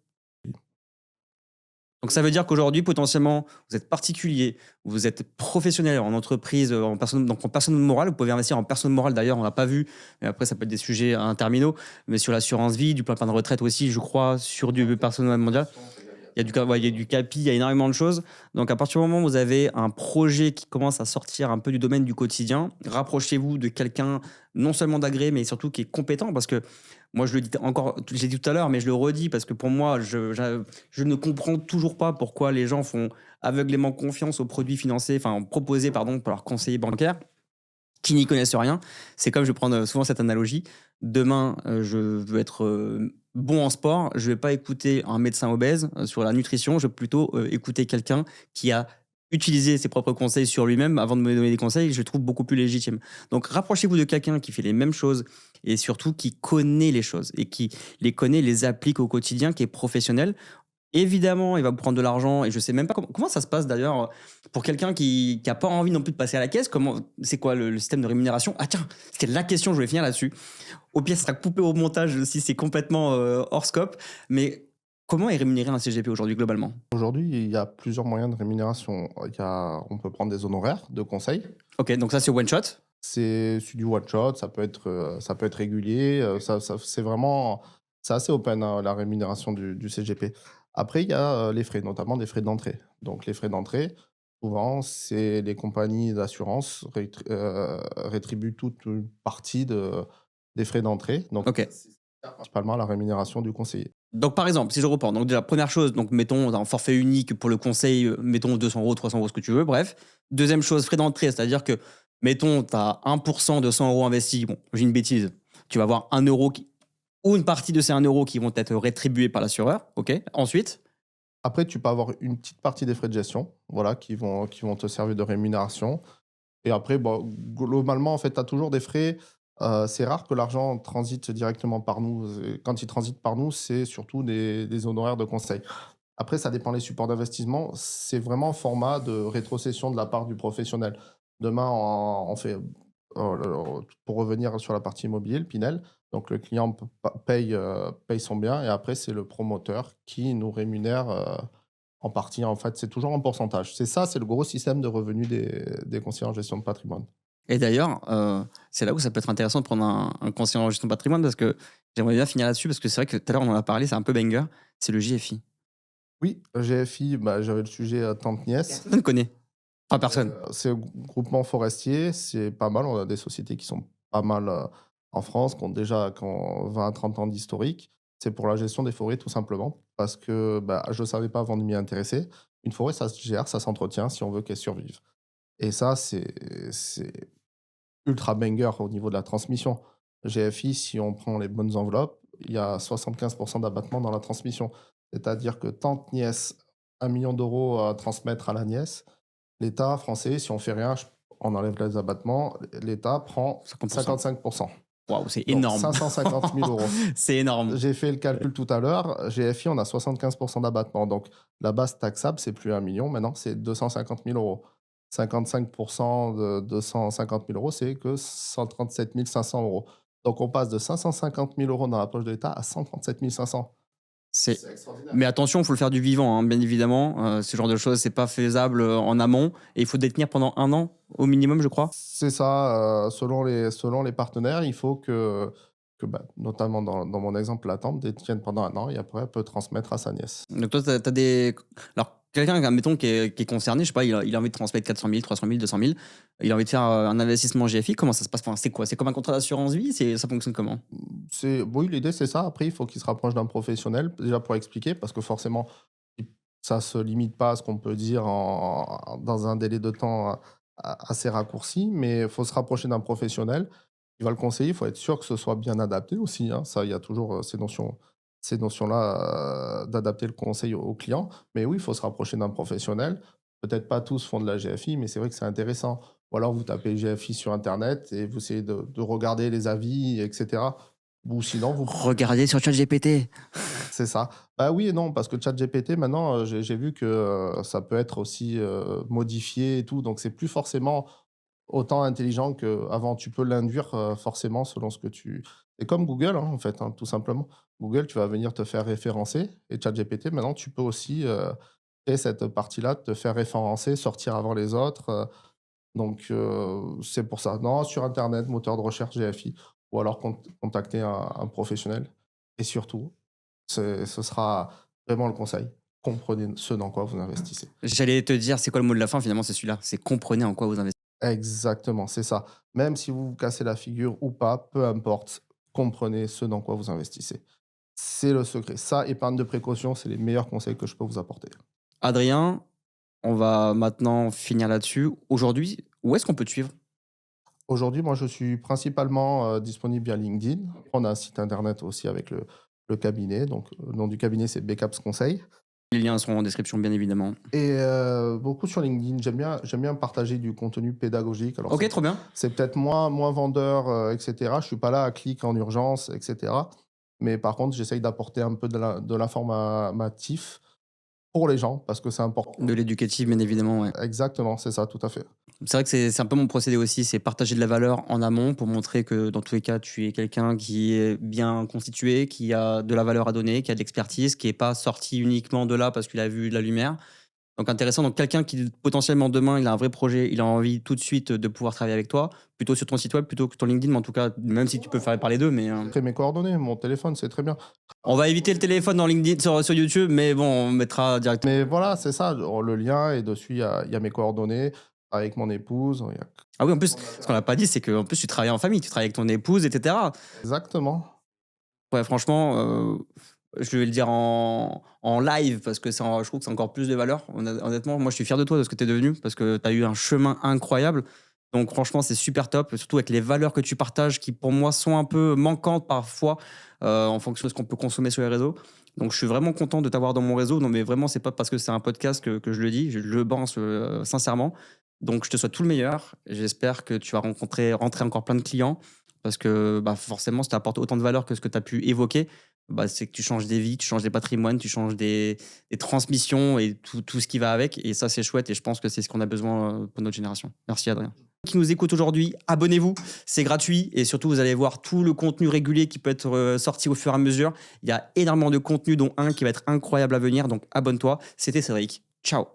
Donc ça veut dire qu'aujourd'hui, potentiellement, vous êtes particulier, vous êtes professionnel en entreprise, en personne morale. Vous pouvez investir en personne morale, d'ailleurs, on l'a pas vu, mais après, ça peut être des sujets interminaux, mais sur l'assurance vie, du plan de retraite aussi, je crois, sur du personnel mondial. Il y a il y a du CAPI, il y a énormément de choses. Donc, à partir du moment où vous avez un projet qui commence à sortir un peu du domaine du quotidien, rapprochez-vous de quelqu'un non seulement d'agréé, mais surtout qui est compétent. Parce que moi, je le dis encore, je l'ai dit tout à l'heure, mais je le redis parce que pour moi, je ne comprends toujours pas pourquoi les gens font aveuglément confiance aux produits financiers, enfin proposés pardon, par leurs conseillers bancaires qui n'y connaissent rien. C'est comme je vais prendre souvent cette analogie. Demain, je veux être bon en sport. Je ne vais pas écouter un médecin obèse sur la nutrition. Je vais plutôt écouter quelqu'un qui a utilisé ses propres conseils sur lui-même avant de me donner des conseils. Je le trouve beaucoup plus légitime. Donc, rapprochez-vous de quelqu'un qui fait les mêmes choses et surtout qui connaît les choses et qui les connaît, les applique au quotidien, qui est professionnel. Évidemment, il va vous prendre de l'argent et je sais même pas comment ça se passe d'ailleurs pour quelqu'un qui a pas envie non plus de passer à la caisse. C'est quoi le système de rémunération? Ah tiens, c'était la question, je voulais finir là-dessus. Au pire, ça sera coupé au montage si c'est complètement hors scope. Mais comment est rémunéré un CGP aujourd'hui globalement? Aujourd'hui, il y a plusieurs moyens de rémunération. On peut prendre des honoraires de conseil. Ok, donc ça c'est one shot. C'est du one shot, ça peut être régulier, c'est assez open, hein, la rémunération du CGP. Après, il y a, les frais, notamment des frais d'entrée. Donc les frais d'entrée, souvent, c'est les compagnies d'assurance rétribuent toute une partie des frais d'entrée. Donc Ok. c'est principalement la rémunération du conseiller. Donc par exemple, si je reprends, donc déjà première chose, donc mettons un forfait unique pour le conseil, mettons 200 €, 300 €, ce que tu veux, bref. Deuxième chose, frais d'entrée, c'est-à-dire que, mettons, tu as 1% de 100 € investis, bon, j'ai une bêtise, tu vas avoir 1 € ou une partie de ces 1 € qui vont être rétribués par l'assureur, ok. Ensuite, Après, tu peux avoir une petite partie des frais de gestion, voilà, qui vont te servir de rémunération. Et après, bon, globalement, en fait, tu as toujours des frais. C'est rare que l'argent transite directement par nous. Quand il transite par nous, c'est surtout des honoraires de conseil. Après, ça dépend des supports d'investissement. C'est vraiment en format de rétrocession de la part du professionnel. Demain, on fait, pour revenir sur la partie immobilier, le Pinel, donc le client paye son bien et après, c'est le promoteur qui nous rémunère en partie. En fait, c'est toujours un pourcentage. C'est le gros système de revenus des conseillers en gestion de patrimoine. et d'ailleurs, c'est là où ça peut être intéressant de prendre un conseiller en gestion de patrimoine parce que j'aimerais bien finir là-dessus parce que c'est vrai que tout à l'heure on en a parlé, c'est un peu banger, c'est le JFI. Oui, GFI, bah, j'avais le sujet tante nièce. Personne ne connaît. Enfin, personne. C'est un groupement forestier, c'est pas mal. On a des sociétés qui sont pas mal en France, qui ont 20 à 30 ans d'historique. C'est pour la gestion des forêts, tout simplement. Parce que bah, je ne savais pas avant de m'y intéresser. Une forêt, ça se gère, ça s'entretient si on veut qu'elle survive. Et ça, c'est ultra banger au niveau de la transmission. GFI, si on prend les bonnes enveloppes, il y a 75% d'abattement dans la transmission. C'est-à-dire que tante nièce, 1 million d'euros à transmettre à la nièce, l'État français, si on fait rien, on enlève les abattements, l'État prend 50%. 55%. Waouh, c'est Donc énorme. 550 000 euros. C'est énorme. J'ai fait le calcul tout à l'heure. GFI, on a 75% d'abattement. Donc la base taxable, c'est plus 1 million. Maintenant, c'est 250 000 euros. 55% de 250 000 euros, c'est que 137 500 euros. Donc on passe de 550 000 euros dans la poche de l'État à 137 500. C'est... C'est extraordinaire. Mais attention, il faut le faire du vivant, hein, bien évidemment. Ce genre de choses, c'est pas faisable en amont. Et il faut détenir pendant 1 an au minimum, je crois. C'est ça, selon les partenaires, il faut que bah, notamment dans mon exemple, la tante détienne pendant 1 an et après elle peut transmettre à sa nièce. Donc toi, t'as des... Alors, quelqu'un, admettons, qui est concerné, je sais pas, il a envie de transmettre 400 000, 300 000, 200 000, il a envie de faire un investissement GFI, comment ça se passe? Enfin, c'est quoi? C'est comme un contrat d'assurance vie? Ça fonctionne comment? Oui, l'idée c'est ça. Après, il faut qu'il se rapproche d'un professionnel, déjà pour expliquer, parce que forcément, ça se limite pas à ce qu'on peut dire dans un délai de temps assez raccourci, mais il faut se rapprocher d'un professionnel. Il va le conseiller, il faut être sûr que ce soit bien adapté aussi, hein. Ça, il y a toujours ces notions-là d'adapter le conseil au client. Mais oui, il faut se rapprocher d'un professionnel. Peut-être pas tous font de la GFI, mais c'est vrai que c'est intéressant. Ou alors vous tapez GFI sur Internet et vous essayez de regarder les avis, etc. Ou sinon, vous Regardez sur ChatGPT. c'est ça. Bah, oui et non, parce que ChatGPT maintenant, j'ai vu que, ça peut être aussi, modifié et tout, donc c'est plus forcément autant intelligent qu'avant. Tu peux l'induire, forcément selon ce que tu c'est comme Google, hein, en fait, hein, tout simplement. Google, tu vas venir te faire référencer et ChatGPT, maintenant, tu peux aussi, créer cette partie-là, te faire référencer, sortir avant les autres, donc c'est pour ça. Non, sur internet, moteur de recherche GFI ou alors contacter un professionnel et surtout ce sera vraiment le conseil. Comprenez ce dans quoi vous investissez. J'allais te dire, c'est quoi le mot de la fin? Finalement, c'est celui-là. C'est comprenez en quoi vous investissez. Exactement, c'est ça. Même si vous vous cassez la figure ou pas, peu importe, comprenez ce dans quoi vous investissez. C'est le secret. Ça, épargne de précaution, c'est les meilleurs conseils que je peux vous apporter. Adrien, on va maintenant finir là-dessus. Aujourd'hui, où est-ce qu'on peut te suivre? Aujourd'hui, moi, je suis principalement disponible via LinkedIn. On a un site internet aussi avec le cabinet. Donc, le nom du cabinet, c'est Beckaps Conseil. Les liens seront en description, bien évidemment. Et beaucoup sur LinkedIn. J'aime bien partager du contenu pédagogique. Alors, Ok, trop bien. c'est peut-être moins vendeur, etc. Je suis pas là à cliquer en urgence, etc. Mais par contre, j'essaye d'apporter un peu de l'informatif pour les gens parce que c'est important. De l'éducatif, bien évidemment, ouais. Exactement, c'est ça, tout à fait. C'est vrai que c'est un peu mon procédé aussi, c'est partager de la valeur en amont pour montrer que dans tous les cas, tu es quelqu'un qui est bien constitué, qui a de la valeur à donner, qui a de l'expertise, qui n'est pas sorti uniquement de là parce qu'il a vu de la lumière. Donc intéressant, donc quelqu'un qui potentiellement demain, il a un vrai projet, il a envie tout de suite de pouvoir travailler avec toi, plutôt sur ton site web, plutôt que ton LinkedIn, mais en tout cas, même si tu peux faire parler d'eux, mais Après, mes coordonnées, mon téléphone, c'est très bien. on va éviter le téléphone dans LinkedIn, sur YouTube, mais bon, on mettra directement. Mais voilà, c'est ça, le lien et dessus, il y a mes coordonnées avec mon épouse. Ah oui, en plus, ce qu'on n'a pas dit, c'est qu'en plus, tu travailles en famille, tu travailles avec ton épouse, etc. Exactement. Ouais, franchement, je vais le dire en live parce que je trouve que c'est encore plus de valeur. Honnêtement, moi, je suis fier de toi, de ce que tu es devenu parce que tu as eu un chemin incroyable. Donc, franchement, c'est super top, surtout avec les valeurs que tu partages qui, pour moi, sont un peu manquantes parfois en fonction de ce qu'on peut consommer sur les réseaux. Donc, je suis vraiment content de t'avoir dans mon réseau. Non, mais vraiment, c'est pas parce que c'est un podcast que je le dis. Je le pense sincèrement. Donc, je te souhaite tout le meilleur. J'espère que tu vas rentrer encore plein de clients parce que bah, forcément, si tu apportes autant de valeur que ce que tu as pu évoquer, bah, c'est que tu changes des vies, tu changes des patrimoines, tu changes des transmissions et tout ce qui va avec. Et ça, c'est chouette et je pense que c'est ce qu'on a besoin pour notre génération. Merci, Adrien. Qui nous écoute aujourd'hui, abonnez-vous, c'est gratuit et surtout vous allez voir tout le contenu régulier qui peut être sorti au fur et à mesure. Il y a énormément de contenu dont un qui va être incroyable à venir, donc abonne-toi. C'était Cédric, ciao.